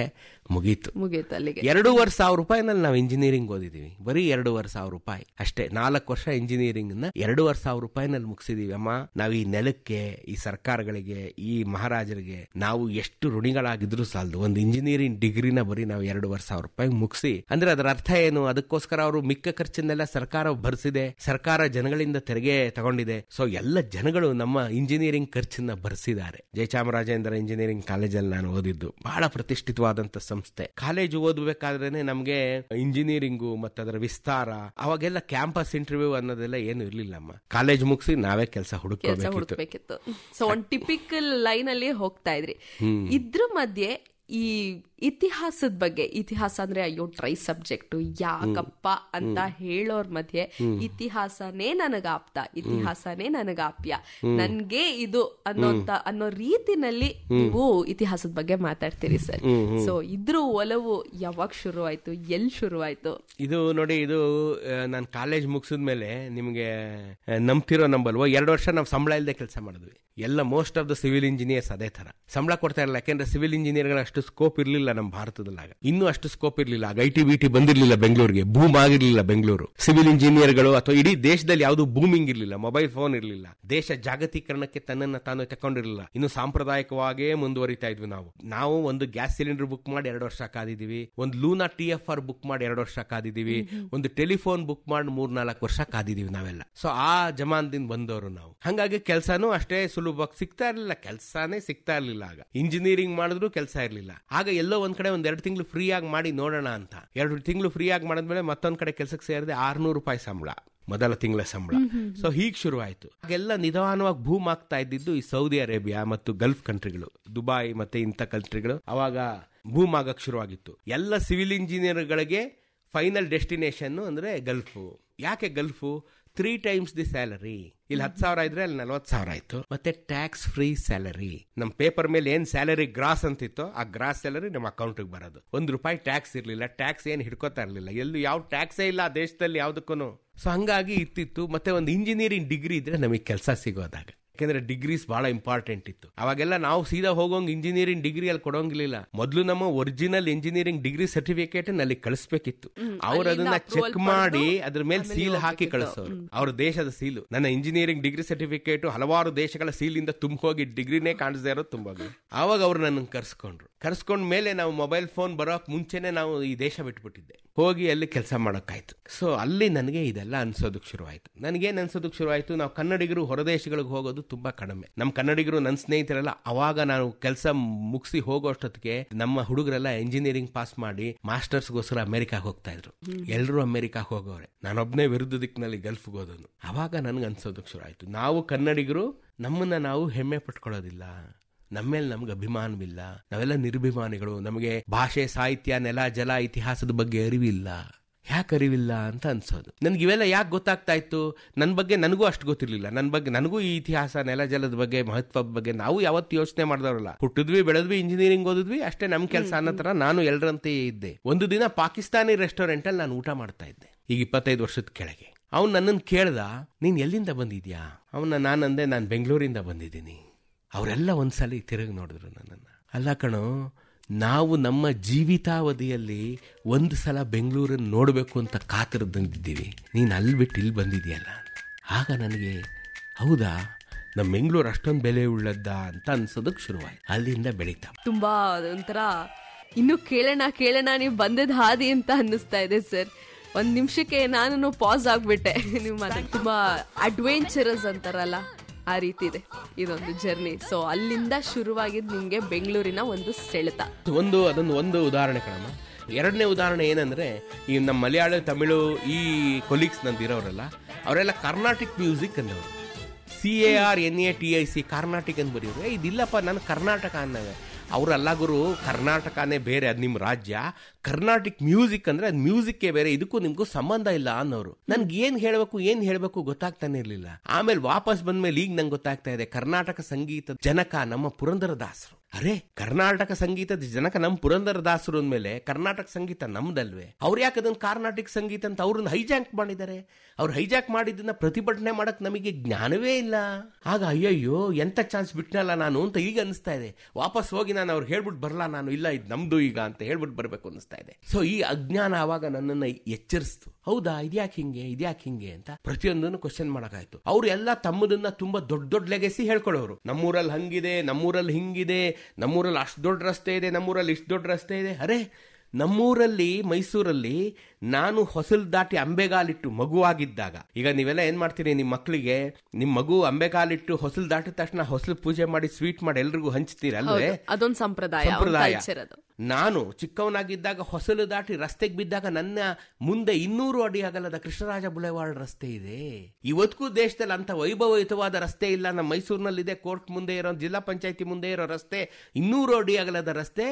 ಮುಗೀತು ಅಲ್ಲಿಗೆ. 2,500 ರೂಪಾಯಿನಲ್ಲಿ ನಾವು ಇಂಜಿನಿಯರಿಂಗ್ ಓದಿದೀವಿ. ಬರೀ 2,500 ರೂಪಾಯಿ ಅಷ್ಟೇ. 4 ವರ್ಷ ಇಂಜಿನಿಯರಿಂಗ್ 2,500 ರೂಪಾಯಿನಲ್ಲಿ ಮುಗಿಸಿದೀವಿ. ಅಮ್ಮ, ನಾವು ಈ ನೆಲಕ್ಕೆ, ಈ ಸರ್ಕಾರಗಳಿಗೆ, ಈ ಮಹಾರಾಜರಿಗೆ ನಾವು ಎಷ್ಟು ಋಣಿಗಳಾಗಿದ್ರು ಸಾಲದು. ಒಂದು ಇಂಜಿನಿಯರಿಂಗ್ ಡಿಗ್ರಿನ ಬರೀ ನಾವು 2,500 ರೂಪಾಯಿ ಮುಗಿಸಿ ಅಂದ್ರೆ ಅದರ ಅರ್ಥ ಏನು? ಅದಕ್ಕೋಸ್ಕರ ಅವರು ಮಿಕ್ಕ ಖರ್ಚನ್ನೆಲ್ಲ ಸರ್ಕಾರ ಭರಿಸಿದೆ, ಸರ್ಕಾರ ಜನಗಳಿಂದ ತೆರಿಗೆ ತಗೊಂಡಿದೆ. ಸೊ ಎಲ್ಲ ಜನಗಳು ನಮ್ಮ ಇಂಜಿನಿಯರಿಂಗ್ ಖರ್ಚನ್ನ ಭರಿಸಿದ್ದಾರೆ. ಜಯಚಾಮರಾಜೇಂದ್ರ ಇಂಜಿನಿಯರಿಂಗ್ ಕಾಲೇಜಲ್ಲಿ ನಾನು ಓದಿದ್ದು. ಬಹಳ ಪ್ರತಿಷ್ಠಿತವಾದಂತ ಸಂಸ್ಥೆ. ಕಾಲೇಜು ಓದಬೇಕಾದ್ರೇನೆ ನಮ್ಗೆ ಇಂಜಿನಿಯರಿಂಗು ಮತ್ತು ಅದರ ವಿಸ್ತಾರ, ಅವಾಗೆಲ್ಲ ಕ್ಯಾಂಪಸ್ ಇಂಟರ್ವ್ಯೂ ಅನ್ನೋದೆಲ್ಲ ಏನು ಇರ್ಲಿಲ್ಲಮ್ಮ. ಕಾಲೇಜ್ ಮುಗಿಸಿ ನಾವೇ ಕೆಲಸ ಹುಡುಕಬೇಕಿತ್ತು. ಸೊ ಒಂದು ಟಿಪಿಕಲ್ ಲೈನ್ ಅಲ್ಲಿ ಹೋಗ್ತಾ ಇದ್ರಿ. ಇದ್ರ ಮಧ್ಯೆ ಈ ಇತಿಹಾಸದ ಬಗ್ಗೆ, ಇತಿಹಾಸ ಅಂದ್ರೆ ಅಯ್ಯೋ ಟ್ರೈ ಸಬ್ಜೆಕ್ಟ್ ಯಾಕಪ್ಪ ಅಂತ ಹೇಳೋರ್ ಮಧ್ಯೆ ಇತಿಹಾಸನೇ ನನಗಾಪ್ತ, ಇತಿಹಾಸನೇ ನನಗಾಪ್ಯ, ನನ್ಗೆ ಇದು ಅನ್ನೋ ರೀತಿನಲ್ಲಿ ನೀವು ಇತಿಹಾಸದ ಬಗ್ಗೆ ಮಾತಾಡ್ತೀರಿ ಸರ್. ಸೊ ಇದ್ರ ಒಲವು ಯಾವಾಗ ಶುರು ಆಯ್ತು, ಎಲ್ಲಿ ಶುರು ಆಯ್ತು? ಇದು ನೋಡಿ, ಇದು ನಾನು ಕಾಲೇಜ್ ಮುಗಿಸಿದ್ಮೇಲೆ ನಿಮ್ಗೆ ನಂಬ್ತಿರೋ ನಂಬಲ್ವೋ 2 ವರ್ಷ ನಾವು ಸಂಬಳ ಇಲ್ಲದೆ ಕೆಲಸ ಮಾಡಿದ್ವಿ. ಎಲ್ಲ most of the civil engineers ಅದೇ ತರ ಸಂಬಳ ಕೊಡ್ತಾ ಇರಲಿಲ್ಲ. ಯಾಕೆಂದ್ರೆ ಸಿವಿಲ್ ಇಂಜಿನಿಯರ್ಗಳ ಅಷ್ಟು ಸ್ಕೋಪ್ ಇರಲಿಲ್ಲ ನಮ್ಮ ಭಾರತದಲ್ಲಾಗ. ಇನ್ನೂ ಅಷ್ಟು ಸ್ಕೋಪ್ ಇರಲಿಲ್ಲ. ಆಗ IT BT ಬಂದಿರಲಿಲ್ಲ ಬೆಂಗಳೂರಿಗೆ, ಬೂಮ್ ಆಗಿರ್ಲಿಲ್ಲ ಬೆಂಗಳೂರು. ಸಿವಿಲ್ ಇಂಜಿನಿಯರ್ಗಳು ಅಥವಾ ಇಡೀ ದೇಶದಲ್ಲಿ ಯಾವುದು ಬೂಮಿಂಗ್ ಇರಲಿಲ್ಲ, ಮೊಬೈಲ್ ಫೋನ್ ಇರಲಿಲ್ಲ, ದೇಶ ಜಾಗತೀಕರಣಕ್ಕೆ ತನ್ನನ್ನು ತಾನು ತಕೊಂಡಿರಲಿಲ್ಲ. ಇನ್ನು ಸಾಂಪ್ರದಾಯಿಕವಾಗೇ ಮುಂದುವರಿತಾ ಇದ್ವಿ ನಾವು ಒಂದು ಗ್ಯಾಸ್ ಸಿಲಿಂಡರ್ ಬುಕ್ ಮಾಡಿ 2 ವರ್ಷ ಕಾದಿದೀವಿ, ಒಂದು ಲೂನಾ TFR ಬುಕ್ ಮಾಡಿ 2 ವರ್ಷ ಕಾದಿದೀವಿ, ಒಂದು ಟೆಲಿಫೋನ್ ಬುಕ್ ಮಾಡಿ 3-4 ವರ್ಷ ಕಾದಿದೀವಿ ನಾವೆಲ್ಲ. ಸೊ ಆ ಜಮಾನದಿಂದ ಬಂದವರು ನಾವು. ಹಂಗಾಗಿ ಕೆಲಸನೂ ಅಷ್ಟೇ ಸುಲಭವಾಗಿ ಸಿಗ್ತಾ ಇರ್ಲಿಲ್ಲ, ಕೆಲಸನೇ ಸಿಗ್ತಾ ಇರ್ಲಿಲ್ಲ. ಆಗ ಇಂಜಿನಿಯರಿಂಗ್ ಮಾಡಿದ್ರು ಕೆಲಸ ಇರ್ಲಿಲ್ಲ. ಆಗ ಎಲ್ಲೋ ಒಂದ್ ಕಡೆ 2 ತಿಂಗಳು ಫ್ರೀ ಆಗಿ ಮಾಡಿ ನೋಡೋಣ ಅಂತ 2 ತಿಂಗಳು ಫ್ರೀ ಆಗಿ ಮಾಡಿದ್ಮೇಲೆ ಮತ್ತೊಂದ್ ಕಡೆ ಕೆಲಸಕ್ಕೆ ಸೇರಿದೆ. 600 ರೂಪಾಯಿ ಸಂಬಳ, ಮೊದಲ ತಿಂಗಳ ಸಂಬಳ. ಸೊ ಹೀಗೆ ಶುರುವಾಯಿತು. ಆಗೆಲ್ಲ ನಿಧಾನವಾಗಿ ಭೂಮ್ ಆಗ್ತಾ ಇದ್ದಿದ್ದು ಈ ಸೌದಿ ಅರೇಬಿಯಾ ಮತ್ತು ಗಲ್ಫ್ ಕಂಟ್ರಿಗಳು, ದುಬೈ ಮತ್ತೆ ಇಂಥ ಕಂಟ್ರಿಗಳು ಅವಾಗ ಭೂಮ್ ಆಗಕ್ಕೆ ಶುರುವಾಗಿತ್ತು. ಎಲ್ಲ ಸಿವಿಲ್ ಇಂಜಿನಿಯರ್ಗಳಿಗೆ ಫೈನಲ್ ಡೆಸ್ಟಿನೇಷನ್ ಅಂದ್ರೆ ಗಲ್ಫು. ಯಾಕೆ ಗಲ್ಫು? 3 times ದಿ ಸ್ಯಾಲರಿ. ಇಲ್ಲಿ 10,000 ಇದ್ರೆ ಅಲ್ಲಿ 40,000 ಆಯ್ತು. ಮತ್ತೆ ಟ್ಯಾಕ್ಸ್ ಫ್ರೀ ಸ್ಯಾಲರಿ. ನಮ್ ಪೇಪರ್ ಮೇಲೆ ಏನ್ ಸ್ಯಾಲರಿ ಗ್ರಾಸ್ ಅಂತಿತ್ತೋ ಆ ಗ್ರಾಸ್ ಸ್ಯಾಲರಿ ನಮ್ಮ ಅಕೌಂಟ್ಗೆ ಬರೋದು. 1 ರೂಪಾಯಿ ಟ್ಯಾಕ್ಸ್ ಇರ್ಲಿಲ್ಲ. ಟ್ಯಾಕ್ಸ್ ಏನ್ ಹಿಡ್ಕೋತಾ ಇರ್ಲಿಲ್ಲ. ಎಲ್ಲೂ ಯಾವ ಟ್ಯಾಕ್ಸೇ ಇಲ್ಲ ಆ ದೇಶದಲ್ಲಿ ಯಾವ್ದಕ್ಕೂ. ಸೊ ಹಂಗಾಗಿ ಇತ್ತಿತ್ತು. ಮತ್ತೆ ಒಂದು ಇಂಜಿನಿಯರಿಂಗ್ ಡಿಗ್ರಿ ಇದ್ರೆ ನಮಗೆ ಕೆಲಸ ಸಿಗೋದಾಗ. ಯಾಕೆಂದ್ರೆ ಡಿಗ್ರೀಸ್ ಬಹಳ ಇಂಪಾರ್ಟೆಂಟ್ ಇತ್ತು ಅವಾಗೆಲ್ಲ. ನಾವು ಸೀದಾ ಹೋಗೋಂಗ್ ಇಂಜಿನಿಯರಿಂಗ್ ಡಿಗ್ರಿ ಅಲ್ಲಿ ಕೊಡೋಂಗಿಲ್ಲ. ಮೊದಲು ನಮ್ಮ ಒರಿಜಿನಲ್ ಇಂಜಿನಿಯರಿಂಗ್ ಡಿಗ್ರಿ ಸರ್ಟಿಫಿಕೇಟ್ ನಲ್ಲಿ ಕಳಿಸ್ಬೇಕಿತ್ತು. ಅವ್ರು ಅದನ್ನ ಚೆಕ್ ಮಾಡಿ ಅದ್ರ ಮೇಲೆ ಸೀಲ್ ಹಾಕಿ ಕಳಿಸೋರು, ಅವ್ರ ದೇಶದ ಸೀಲು. ನನ್ನ ಇಂಜಿನಿಯರಿಂಗ್ ಡಿಗ್ರಿ ಸರ್ಟಿಫಿಕೇಟ್ ಹಲವಾರು ದೇಶಗಳ ಸೀಲಿಂದ ತುಂಬೋಗಿ ಡಿಗ್ರಿನೇ ಕಾಣಿಸದೇ ಇರೋದು ತುಂಬೋಗಿ. ಆವಾಗ ಅವ್ರು ನನ್ನ ಕರ್ಸ್ಕೊಂಡ್ ಮೇಲೆ ನಾವು ಮೊಬೈಲ್ ಫೋನ್ ಬರೋಕ್ ಮುಂಚೆನೆ ನಾವು ಈ ದೇಶ ಬಿಟ್ಬಿಟ್ಟಿದ್ದೆ, ಹೋಗಿ ಅಲ್ಲಿ ಕೆಲಸ ಮಾಡೋಕ್ಕಾಯ್ತು. ಸೊ ಅಲ್ಲಿ ನನಗೆ ಇದೆಲ್ಲ ಅನ್ಸೋದಕ್ಕೆ ಶುರುವಾಯ್ತು. ನನಗೇನು ಅನ್ಸೋದಕ್ಕೆ ಶುರುವಾಯ್ತು, ನಾವು ಕನ್ನಡಿಗರು ಹೊರದೇಶಗಳಿಗೆ ಹೋಗೋದು ತುಂಬಾ ಕಡಿಮೆ. ನಮ್ಮ ಕನ್ನಡಿಗರು, ನನ್ನ ಸ್ನೇಹಿತರೆಲ್ಲ ಅವಾಗ ನಾನು ಕೆಲಸ ಮುಗಿಸಿ ಹೋಗೋಷ್ಟೊತ್ತಿಗೆ ನಮ್ಮ ಹುಡುಗರೆಲ್ಲ ಇಂಜಿನಿಯರಿಂಗ್ ಪಾಸ್ ಮಾಡಿ ಮಾಸ್ಟರ್ಸ್ಗೋಸ್ಕರ ಅಮೆರಿಕಾಗೆ ಹೋಗ್ತಾ ಇದ್ರು. ಎಲ್ಲರೂ ಅಮೆರಿಕಾಗೆ ಹೋಗೋರೆ, ನಾನೊಬ್ನೇ ವಿರುದ್ಧ ದಿಕ್ಕಿನಲ್ಲಿ ಗಲ್ಫ್ಗೆ ಹೋದನು. ಅವಾಗ ನನ್ಗೆ ಅನ್ಸೋದಕ್ಕೆ ಶುರು ಆಯ್ತು, ನಾವು ಕನ್ನಡಿಗರು ನಮ್ಮನ್ನ ನಾವು ಹೆಮ್ಮೆ ಪಟ್ಕೊಳ್ಳೋದಿಲ್ಲ, ನಮ್ಮೇಲೆ ನಮ್ಗೆ ಅಭಿಮಾನವಿಲ್ಲ, ನಾವೆಲ್ಲ ನಿರ್ಭಿಮಾನಿಗಳು, ನಮಗೆ ಭಾಷೆ, ಸಾಹಿತ್ಯ, ನೆಲ, ಜಲ, ಇತಿಹಾಸದ ಬಗ್ಗೆ ಅರಿವಿಲ್ಲ. ಯಾಕೆ ಅರಿವಿಲ್ಲ ಅಂತ ಅನ್ಸೋದು. ನನ್ಗೆ ಇವೆಲ್ಲ ಯಾಕೆ ಗೊತ್ತಾಗ್ತಾ ಇತ್ತು? ನನ್ನ ಬಗ್ಗೆ ನನಗೂ ಅಷ್ಟು ಗೊತ್ತಿರ್ಲಿಲ್ಲ. ನನಗೂ ಈ ಇತಿಹಾಸ, ನೆಲ, ಜಲದ ಬಗ್ಗೆ, ಮಹತ್ವದ ಬಗ್ಗೆ ನಾವು ಯಾವತ್ತು ಯೋಚನೆ ಮಾಡಿದವರಲ್ಲ. ಹುಟ್ಟಿದ್ವಿ, ಬೆಳೆದ್ವಿ, ಇಂಜಿನಿಯರಿಂಗ್ ಓದಿದ್ವಿ, ಅಷ್ಟೇ ನಮ್ ಕೆಲಸ ಅನ್ನೋ ತರ ನಾನು ಎಲ್ಲರಂತೆ ಇದ್ದೆ. ಒಂದು ದಿನ ಪಾಕಿಸ್ತಾನಿ ರೆಸ್ಟೋರೆಂಟ್ ಅಲ್ಲಿ ನಾನು ಊಟ ಮಾಡ್ತಾ ಇದ್ದೆ, ಈಗ 25 ವರ್ಷದ ಕೆಳಗೆ. ಅವ್ನು ನನ್ನನ್ನು ಕೇಳ್ದ, ನೀನ್ ಎಲ್ಲಿಂದ ಬಂದಿದ್ಯಾ? ನಾನಂದೆ, ನಾನು ಬೆಂಗಳೂರಿಂದ ಬಂದಿದ್ದೀನಿ. ಅವರೆಲ್ಲ ಒಂದ್ಸಲಿ ತಿರುಗಿ ನೋಡಿದ್ರು ನನ್ನನ್ನು. ಅಲ್ಲ ಕಣೋ, ನಾವು ನಮ್ಮ ಜೀವಿತಾವಧಿಯಲ್ಲಿ ಒಂದು ಸಲ ಬೆಂಗಳೂರನ್ನು ನೋಡಬೇಕು ಅಂತ ಕಾತಿರ್ದಂದಿದ್ದೀವಿ. ನೀನು ಅಲ್ಲಿ ಬಿಟ್ಟು ಇಲ್ಲಿ ಬಂದಿದೆಯಲ್ಲ. ಆಗ ನನಗೆ ಹೌದಾ, ನಮ್ಮ ಬೆಂಗಳೂರು ಅಷ್ಟೊಂದು ಬೆಲೆ ಉಳ್ಳದ್ದ ಅಂತ ಅನ್ಸೋದಕ್ಕೆ ಶುರುವಾಯ್ತು. ಅಲ್ಲಿಂದ ಬೆಳೀತಾ ತುಂಬಾ ಒಂಥರ ಇನ್ನು ಕೇಳೋಣ ನೀವು ಬಂದದ ಹಾದಿ ಅಂತ ಅನ್ನಿಸ್ತಾ ಇದೆ ಸರ್. ಒಂದ್ ನಿಮಿಷಕ್ಕೆ ನಾನು ಪಾಸ್ ಆಗ್ಬಿಟ್ಟೆ. ನೀವು ಮಾತಾಡಿ ತುಂಬಾ ಅಡ್ವೆಂಚರಸ್ ಅಂತಾರಲ್ಲ, ಆ ರೀತಿ ಇದೆ ಇದೊಂದು ಜರ್ನಿ. ಸೊ ಅಲ್ಲಿಂದ ಶುರುವಾಗಿದ್ದು ನಿಮ್ಗೆ ಬೆಂಗಳೂರಿನ ಒಂದು ಸೆಳೆತ. ಅದೊಂದು ಉದಾಹರಣೆ ಕಣಮ್ಮ. ಎರಡನೇ ಉದಾಹರಣೆ ಏನಂದ್ರೆ, ಈ ನಮ್ಮ ಮಲಯಾಳ ತಮಿಳು ಈ ಕೊಲೀಗ್ಸ್ ನಂದಿರೋರಲ್ಲ, ಅವರೆಲ್ಲ ಕರ್ನಾಟಿಕ್ ಮ್ಯೂಸಿಕ್ ಅಂದವರು. CARNATIC ಕರ್ನಾಟಿಕ್ ಅಂತ ಬರೆಯೋರು. ಇದಿಲ್ಲಪ್ಪ, ನಾನು ಕರ್ನಾಟಕ ಅನ್ನೋದು. ಅವರಲ್ಲ ಗುರು, ಕರ್ನಾಟಕನೇ ಬೇರೆ, ಅದು ನಿಮ್ಮ ರಾಜ್ಯ. ಕರ್ನಾಟಿಕ್ ಮ್ಯೂಸಿಕ್ ಅಂದ್ರೆ ಅದು ಮ್ಯೂಸಿಕ್ಕೇ ಬೇರೆ, ಇದಕ್ಕೂ ನಿಮ್ಗೂ ಸಂಬಂಧ ಇಲ್ಲ ಅನ್ನೋರು. ನನ್ಗೆ ಏನ್ ಹೇಳ್ಬೇಕು ಗೊತ್ತಾಗ್ತಾನೆ ಇರ್ಲಿಲ್ಲ. ಆಮೇಲೆ ವಾಪಸ್ ಬಂದ್ಮೇಲೆ ಈಗ ನಂಗೆ ಗೊತ್ತಾಗ್ತಾ ಇದೆ, ಕರ್ನಾಟಕ ಸಂಗೀತದ ಜನಕ ನಮ್ಮ ಪುರಂದರದಾಸರು. ಅರೆ, ಕರ್ನಾಟಕ ಸಂಗೀತದ ಜನಕ ನಮ್ಮ ಪುರಂದರದಾಸರು ಅಂದ್ಮೇಲೆ ಕರ್ನಾಟಕ ಸಂಗೀತ ನಮ್ದಲ್ವೇ? ಅವ್ರು ಯಾಕೆ ಅದನ್ನ ಕರ್ನಾಟಕ ಸಂಗೀತ ಅಂತ ಅವ್ರನ್ನ ಹೈಜಾಕ್ ಮಾಡಿದ್ದಾರೆ? ಅವ್ರು ಹೈಜಾಕ್ ಮಾಡಿದ್ದನ್ನ ಪ್ರತಿಭಟನೆ ಮಾಡಕ್ ನಮಗೆ ಜ್ಞಾನವೇ ಇಲ್ಲ. ಆಗ ಅಯ್ಯಯ್ಯೋ ಎಂತ ಚಾನ್ಸ್ ಬಿಟ್ನಲ್ಲ ನಾನು ಅಂತ ಈಗ ಅನಿಸ್ತಾ ಇದೆ. ವಾಪಸ್ ಹೋಗಿ ನಾನು ಅವ್ರು ಹೇಳ್ಬಿಟ್ಟು ಬರಲ್ಲ, ನಾನು ಇಲ್ಲ ಇದು ನಮ್ದು ಈಗ ಅಂತ ಹೇಳ್ಬಿಟ್ಟು ಬರ್ಬೇಕು ಅನಿಸ್ತಾ ಇದೆ. ಸೊ ಈ ಅಜ್ಞಾನ ಅವಾಗ ನನ್ನನ್ನು ಎಚ್ಚರಿಸ್ತು. ಹೌದಾ, ಇದ್ಯಾಕೆ ಹಿಂಗೆ ಅಂತ ಪ್ರತಿಯೊಂದನ್ನು ಕ್ವಶನ್ ಮಾಡಕ್ಕಾಯ್ತು. ಅವ್ರು ಎಲ್ಲ ತಮ್ಮದನ್ನ ತುಂಬಾ ದೊಡ್ಡ ಲೆಗೆಸಿ ಹೇಳ್ಕೊಳ್ಳೋರು. ನಮ್ಮೂರಲ್ಲಿ ಹಂಗಿದೆ, ನಮ್ಮೂರಲ್ಲಿ ಹಿಂಗಿದೆ, ನಮ್ಮೂರಲ್ಲಿ ಅಷ್ಟು ದೊಡ್ಡ ರಸ್ತೆ ಇದೆ, ನಮ್ಮೂರಲ್ಲಿ ಇಷ್ಟು ದೊಡ್ಡ ರಸ್ತೆ ಇದೆ. ಅರೆ, ನಮ್ಮೂರಲ್ಲಿ ಮೈಸೂರಲ್ಲಿ ನಾನು ಹೊಸಲು ದಾಟಿ ಅಂಬೆಗಾಲಿಟ್ಟು ಮಗುವಾಗಿದ್ದಾಗ, ಈಗ ನೀವೆಲ್ಲ ಏನ್ ಮಾಡ್ತೀರಿ, ನಿಮ್ಮ ಮಕ್ಕಳಿಗೆ ನಿಮ್ಮ ಮಗು ಅಂಬೆಗಾಲಿಟ್ಟು ಹೊಸಲು ದಾಟಿದ ತಕ್ಷಣ ಹೊಸಲು ಪೂಜೆ ಮಾಡಿ ಸ್ವೀಟ್ ಮಾಡಿ ಎಲ್ರಿಗೂ ಹಂಚ್ತೀರ ಅಲ್ವೇ? ಅದೊಂದು ಸಂಪ್ರದಾಯ. ನಾನು ಚಿಕ್ಕವನಾಗಿದ್ದಾಗ ಹೊಸಲು ದಾಟಿ ರಸ್ತೆಗೆ ಬಿದ್ದಾಗ ನನ್ನ ಮುಂದೆ 200 ಅಡಿ ಅಗಲದ ಕೃಷ್ಣರಾಜ ಬುಲೆವಾರ್ಡ್ ರಸ್ತೆ ಇದೆ. ಇವತ್ತಿಗೂ ದೇಶದಲ್ಲಿ ಅಂತ ವೈಭವಯುತವಾದ ರಸ್ತೆ ಇಲ್ಲ. ನಮ್ಮ ಮೈಸೂರಿನಲ್ಲಿದೆ, ಕೋರ್ಟ್ ಮುಂದೆ ಇರೋ, ಜಿಲ್ಲಾ ಪಂಚಾಯತಿ ಮುಂದೆ ಇರೋ ರಸ್ತೆ 200 ಅಡಿ ಅಗಲದ ರಸ್ತೆ.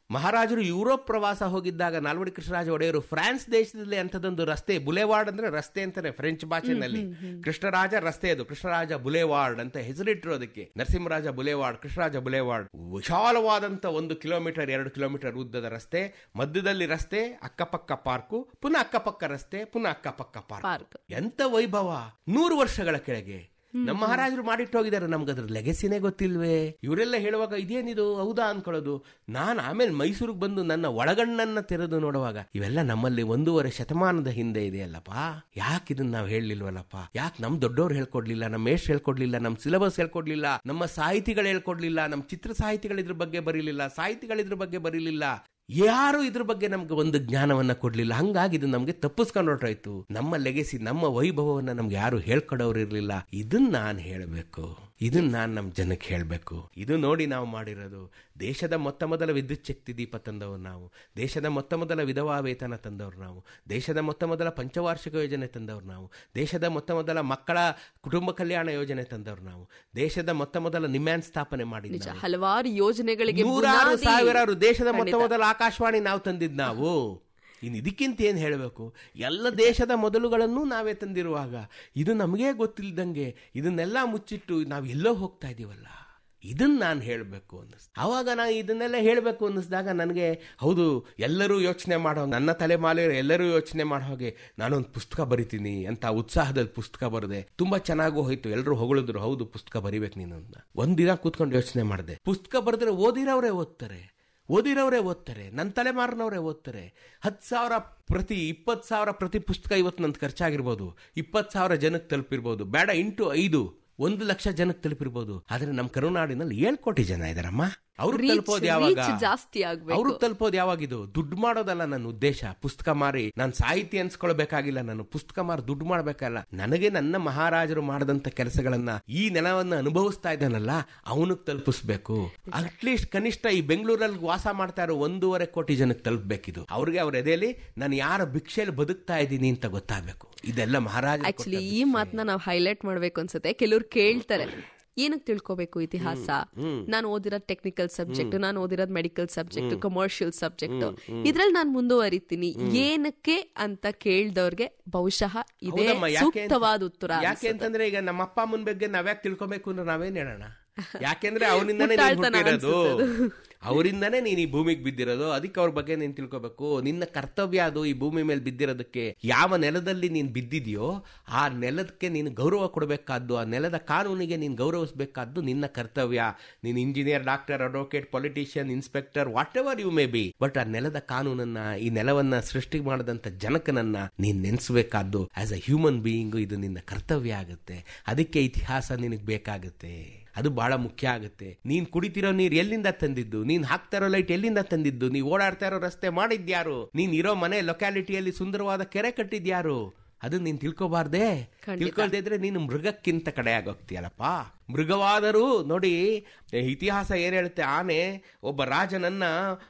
ಮಹಾರಾಜರು ಯುರೋಪ್ ಪ್ರವಾಸ ಹೋಗಿದ್ದಾಗ ನಾಲ್ವಡಿ ಕೃಷ್ಣರಾಜ ಒಡೆಯರು ಫ್ರಾನ್ಸ್ ದೇಶದಲ್ಲಿ ಅಂತದೊಂದು ರಸ್ತೆ, ಬುಲೆವಾರ್ಡ್ ಅಂದ್ರೆ ರಸ್ತೆ ಅಂತಾನೆ ಫ್ರೆಂಚ್ ಭಾಷೆನಲ್ಲಿ. ಕೃಷ್ಣರಾಜ ರಸ್ತೆ, ಅದು ಕೃಷ್ಣರಾಜ ಬುಲೆವಾರ್ಡ್ ಅಂತ ಹೆಸರಿಟ್ಟರು ಅದಕ್ಕೆ. ನರಸಿಂಹರಾಜ ಬುಲೆವಾರ್ಡ್, ಕೃಷ್ಣರಾಜ ಬುಲೆವಾರ್ಡ್. ವಿಶಾಲವಾದಂತ 1 ಕಿಲೋಮೀಟರ್ 2 ಕಿಲೋಮೀಟರ್ ಉದ್ದದ ರಸ್ತೆ, ಮಧ್ಯದಲ್ಲಿ ರಸ್ತೆ, ಅಕ್ಕಪಕ್ಕ ಪಾರ್ಕು, ಪುನಃ ಅಕ್ಕಪಕ್ಕ ರಸ್ತೆ, ಪುನಃ ಅಕ್ಕಪಕ್ಕ ಪಾರ್ಕ್. ಎಂತ ವೈಭವ! 100 ವರ್ಷಗಳ ಕೆಳಗೆ ನಮ್ಮ ಮಹಾರಾಜರು ಮಾಡಿಟ್ಟು ಹೋಗಿದ್ದಾರೆ. ನಮ್ಗದ್ರ ಲೆಗೆಸಿನೇ ಗೊತ್ತಿಲ್ವೇ? ಇವರೆಲ್ಲ ಹೇಳುವಾಗ ಇದೇನಿದು ಹೌದಾ ಅನ್ಕೊಳ್ಳೋದು. ನಾನು ಆಮೇಲೆ ಮೈಸೂರಿಗೆ ಬಂದು ನನ್ನ ಒಳಗಣ್ಣನ್ನ ತೆರೆದು ನೋಡುವಾಗ ಇವೆಲ್ಲ ನಮ್ಮಲ್ಲಿ 1.5 ಶತಮಾನದ ಹಿಂದೆ ಇದೆಯಲ್ಲಪ್ಪ. ಯಾಕೆ ಇದನ್ನ ನಾವು ಹೇಳಲಿಲ್ವಲ್ಲಪ್ಪ? ಯಾಕೆ ನಮ್ ದೊಡ್ಡವ್ರು ಹೇಳ್ಕೊಡ್ಲಿಲ್ಲ, ನಮ್ಮ ಮೇಷ್ಟ್ರು ಹೇಳ್ಕೊಡ್ಲಿಲ್ಲ, ನಮ್ ಸಿಲೆಬಸ್ ಹೇಳ್ಕೊಡ್ಲಿಲ್ಲ, ನಮ್ಮ ಸಾಹಿತಿಗಳು ಹೇಳ್ಕೊಡ್ಲಿಲ್ಲ, ನಮ್ಮ ಚಿತ್ರ ಸಾಹಿತಿಗಳು ಇದ್ರ ಬಗ್ಗೆ ಬರೀಲಿಲ್ಲ, ಸಾಹಿತಿಗಳು ಇದ್ರ ಬಗ್ಗೆ ಬರೀಲಿಲ್ಲ, ಯಾರು ಇದ್ರ ಬಗ್ಗೆ ನಮ್ಗೆ ಒಂದು ಜ್ಞಾನವನ್ನ ಕೊಡ್ಲಿಲ್ಲ. ಹಂಗಾಗಿ ಇದು ನಮ್ಗೆ ತಪ್ಪಿಸ್ಕೊಂಡು ಹೊರಟಾಯ್ತು. ನಮ್ಮ ಲೆಗೆಸಿ, ನಮ್ಮ ವೈಭವವನ್ನ ನಮ್ಗೆ ಯಾರು ಹೇಳ್ಕೊಡೋರು ಇರ್ಲಿಲ್ಲ. ಇದನ್ನ ನಾನು ಹೇಳಬೇಕು, ಇದನ್ನ ನಾನು ನಮ್ಮ ಜನಕ್ಕೆ ಹೇಳಬೇಕು. ಇದು ನೋಡಿ ನಾವು ಮಾಡಿರೋದು. ದೇಶದ ಮೊತ್ತ ಮೊದಲ ವಿದ್ಯುತ್ ಶಕ್ತಿ ದೀಪ ತಂದವರು ನಾವು, ದೇಶದ ಮೊತ್ತ ಮೊದಲ ವಿಧವಾ ವೇತನ ತಂದವರು ನಾವು, ದೇಶದ ಮೊತ್ತ ಮೊದಲ ಪಂಚವಾರ್ಷಿಕ ಯೋಜನೆ ತಂದವರು ನಾವು, ದೇಶದ ಮೊತ್ತ ಮೊದಲ ಮಕ್ಕಳ ಕುಟುಂಬ ಕಲ್ಯಾಣ ಯೋಜನೆ ತಂದವರು ನಾವು, ದೇಶದ ಮೊತ್ತ ಮೊದಲ ನಿಮ್ಯಾನ್ ಸ್ಥಾಪನೆ ಮಾಡಿದ್ದ ಹಲವಾರು ಯೋಜನೆಗಳಿಗೆ 100,000 ದೇಶದ ಮೊತ್ತ ಮೊದಲ ಆಕಾಶವಾಣಿ ನಾವು ತಂದಿದ್ದು ನಾವು. ಇನ್ನು ಇದಕ್ಕಿಂತ ಏನು ಹೇಳಬೇಕು? ಎಲ್ಲ ದೇಶದ ಮೊದಲುಗಳನ್ನು ನಾವೇ ತಂದಿರುವಾಗ ಇದು ನಮಗೇ ಗೊತ್ತಿಲ್ದಂಗೆ ಇದನ್ನೆಲ್ಲ ಮುಚ್ಚಿಟ್ಟು ನಾವು ಎಲ್ಲೋ ಹೋಗ್ತಾ ಇದೀವಲ್ಲ, ಇದನ್ನ ನಾನು ಹೇಳಬೇಕು ಅನ್ನಿಸ್ತು. ಆವಾಗ ನಾನು ಇದನ್ನೆಲ್ಲ ಹೇಳಬೇಕು ಅನ್ನಿಸಿದಾಗ ನನಗೆ ಹೌದು, ಎಲ್ಲರೂ ಯೋಚನೆ ಮಾಡೋ, ನನ್ನ ತಲೆಮಾಲೆಯವರು ಎಲ್ಲರೂ ಯೋಚನೆ ಮಾಡೋ ಹಾಗೆ ನಾನೊಂದು ಪುಸ್ತಕ ಬರಿತೀನಿ ಅಂತ ಉತ್ಸಾಹದಲ್ಲಿ ಪುಸ್ತಕ ಬರೆದೆ. ತುಂಬಾ ಚೆನ್ನಾಗೂ ಹೋಯ್ತು. ಎಲ್ಲರೂ ಹೊಗಳಿದ್ರು, ಹೌದು ಪುಸ್ತಕ ಬರಿಬೇಕು ನೀನು ಅಂತ. ಒಂದಿನ ಕೂತ್ಕೊಂಡು ಯೋಚನೆ ಮಾಡಿದೆ. ಪುಸ್ತಕ ಬರೆದ್ರೆ ಓದಿರೋರೇ ಓದ್ತಾರೆ, ನನ್ನ ತಲೆಮಾರಿನವರೇ ಓದ್ತಾರೆ. 10,000 ಪ್ರತಿ 20,000 ಪ್ರತಿ ಪುಸ್ತಕ ಇವತ್ತು ನಂದು ಖರ್ಚಾಗಿರ್ಬೋದು, 20,000 ಜನಕ್ಕೆ ತಲುಪಿರ್ಬೋದು, ಬೇಡ ಇಂಟು 5 1 ಲಕ್ಷ ಜನಕ್ಕೆ ತಲುಪಿರ್ಬೋದು. ಆದ್ರೆ ನಮ್ಮ ಕರುನಾಡಿನಲ್ಲಿ 7 ಕೋಟಿ ಜನ ಇದಾರಮ್ಮ. ಅವ್ರಿಗೆ ತಲುಪೋದು ಯಾವಾಗ? ಅವ್ರಿಗೆ ತಲುಪೋದು ಯಾವಾಗಿದು? ದುಡ್ಡು ಮಾಡೋದಲ್ಲ ನನ್ನ ಉದ್ದೇಶ. ಪುಸ್ತಕ ಮಾರಿ ನಾನು ಸಾಹಿತಿ ಅನ್ಸ್ಕೊಳ್ಬೇಕಾಗಿಲ್ಲ, ನಾನು ಪುಸ್ತಕ ಮಾರಿ ದುಡ್ಡು ಮಾಡ್ಬೇಕಲ್ಲ. ನನಗೆ ನನ್ನ ಮಹಾರಾಜರು ಮಾಡದಂತ ಕೆಲಸಗಳನ್ನ, ಈ ನೆಲವನ್ನ ಅನುಭವಿಸ್ತಾ ಇದ್ದಾನಲ್ಲ ಅವನಿಗೆ ತಲುಪಿಸ್ಬೇಕು. ಅಟ್ಲೀಸ್ಟ್ ಕನಿಷ್ಠ ಈ ಬೆಂಗಳೂರಲ್ಲಿ ವಾಸ ಮಾಡ್ತಾ ಇರೋ 1.5 ಕೋಟಿ ಜನಕ್ಕೆ ತಲುಪಬೇಕಿದು. ಅವ್ರಿಗೆ ಅವ್ರ ಎದೆಯಲ್ಲಿ ನಾನು ಯಾರ ಭಿಕ್ಷೆಯಲ್ಲಿ ಬದುಕ್ತಾ ಇದ್ದೀನಿ ಅಂತ ಗೊತ್ತಾಗಬೇಕು. ಇದೆಲ್ಲ ಮಹಾರಾಜ. ಆಕ್ಚುಲಿ ಈ ಮಾತನ್ನ ನಾವು ಹೈಲೈಟ್ ಮಾಡ್ಬೇಕು ಅನ್ಸುತ್ತೆ. ಕೆಲವ್ರು ಕೇಳ್ತಾರೆ, ಏನಕ್ಕೆ ತಿಳ್ಕೋಬೇಕು ಇತಿಹಾಸ? ನಾನು ಓದಿರೋದು ಟೆಕ್ನಿಕಲ್ ಸಬ್ಜೆಕ್ಟ್, ನಾನು ಓದಿರೋದು ಮೆಡಿಕಲ್ ಸಬ್ಜೆಕ್ಟ್, ಕಮರ್ಷಿಯಲ್ ಸಬ್ಜೆಕ್ಟ್, ಇದ್ರಲ್ಲಿ ನಾನು ಮುಂದುವರಿತೀನಿ ಏನಕ್ಕೆ ಅಂತ ಕೇಳ್ದವ್ರಿಗೆ ಬಹುಶಃ ಇದೇ ಸೂಕ್ತವಾದ ಉತ್ತರ. ಯಾಕೆ ಅಂತಂದ್ರೆ ಈಗ ನಮ್ಮ ಅಪ್ಪ ಅಮ್ಮನ ಬಗ್ಗೆ ನಾವ್ಯಾಕೆ ತಿಳ್ಕೊಬೇಕು ಅಂದ್ರೆ ನಾವೇನ್ ಹೇಳೋಣ? ಯಾಕೆಂದ್ರೆ ಅವನಿಂದಾನೇ ಅವರಿಂದಾನೇ ನೀನ್ ಈ ಭೂಮಿಗೆ ಬಿದ್ದಿರೋದು. ಅದಕ್ಕೆ ಅವ್ರ ಬಗ್ಗೆ ನೀನ್ ತಿಳ್ಕೊಬೇಕು. ನಿನ್ನ ಕರ್ತವ್ಯ ಅದು ಈ ಭೂಮಿ ಮೇಲೆ ಬಿದ್ದಿರೋದಕ್ಕೆ. ಯಾವ ನೆಲದಲ್ಲಿ ನೀನ್ ಬಿದ್ದಿದ್ಯೋ ಆ ನೆಲದಕ್ಕೆ ನೀನು ಗೌರವ ಕೊಡಬೇಕಾದ್ದು, ಆ ನೆಲದ ಕಾನೂನಿಗೆ ನೀನು ಗೌರವಿಸಬೇಕಾದ್ದು ನಿನ್ನ ಕರ್ತವ್ಯ. ನೀನ್ engineer, doctor, advocate, politician, inspector, whatever you may be, but ಆ ನೆಲದ ಕಾನೂನನ್ನ, ಈ ನೆಲವನ್ನ ಸೃಷ್ಟಿ ಮಾಡದಂತ ಜನಕನನ್ನ ನೀನ್ ನೆನೆಸಬೇಕಾದ್ದು ಆಸ್ ಅ ಹ್ಯೂಮನ್ ಬೀಯಿಂಗ್. ಇದು ನಿನ್ನ ಕರ್ತವ್ಯ ಆಗುತ್ತೆ. ಅದಕ್ಕೆ ಇತಿಹಾಸ ನಿನಗೆ ಬೇಕಾಗುತ್ತೆ. ಅದು ಬಹಳ ಮುಖ್ಯ ಆಗುತ್ತೆ. ನೀನ್ ಕುಡಿತಿರೋ ನೀರು ಎಲ್ಲಿಂದ ತಂದಿದ್ದು, ನೀನ್ ಹಾಕ್ತಾ ಇರೋ ಲೈಟ್ ಎಲ್ಲಿಂದ ತಂದಿದ್ದು, ನೀ ಓಡಾಡ್ತಾ ಇರೋ ರಸ್ತೆ ಮಾಡಿದ್ಯಾರು, ನೀನ್ ಇರೋ ಮನೆ ಲೊಕ್ಯಾಲಿಟಿಯಲ್ಲಿ ಸುಂದರವಾದ ಕೆರೆ ಕಟ್ಟಿದ್ಯಾರು, ಅದನ್ನ ನೀನ್ ತಿಳ್ಕೊಬಾರ್ದೆ. ತಿಳ್ಕೊಳ್ದೇ ಇದ್ರೆ ನೀನು ಮೃಗಕ್ಕಿಂತ ಕಡೆಯಾಗೋಗ್ತೀಯಲ್ಲಪ್ಪ. ಮೃಗವಾದರೂ ನೋಡಿ, ಇತಿಹಾಸ ಏನ್ ಹೇಳುತ್ತೆ, ಆನೆ ಒಬ್ಬ ರಾಜನನ್ನ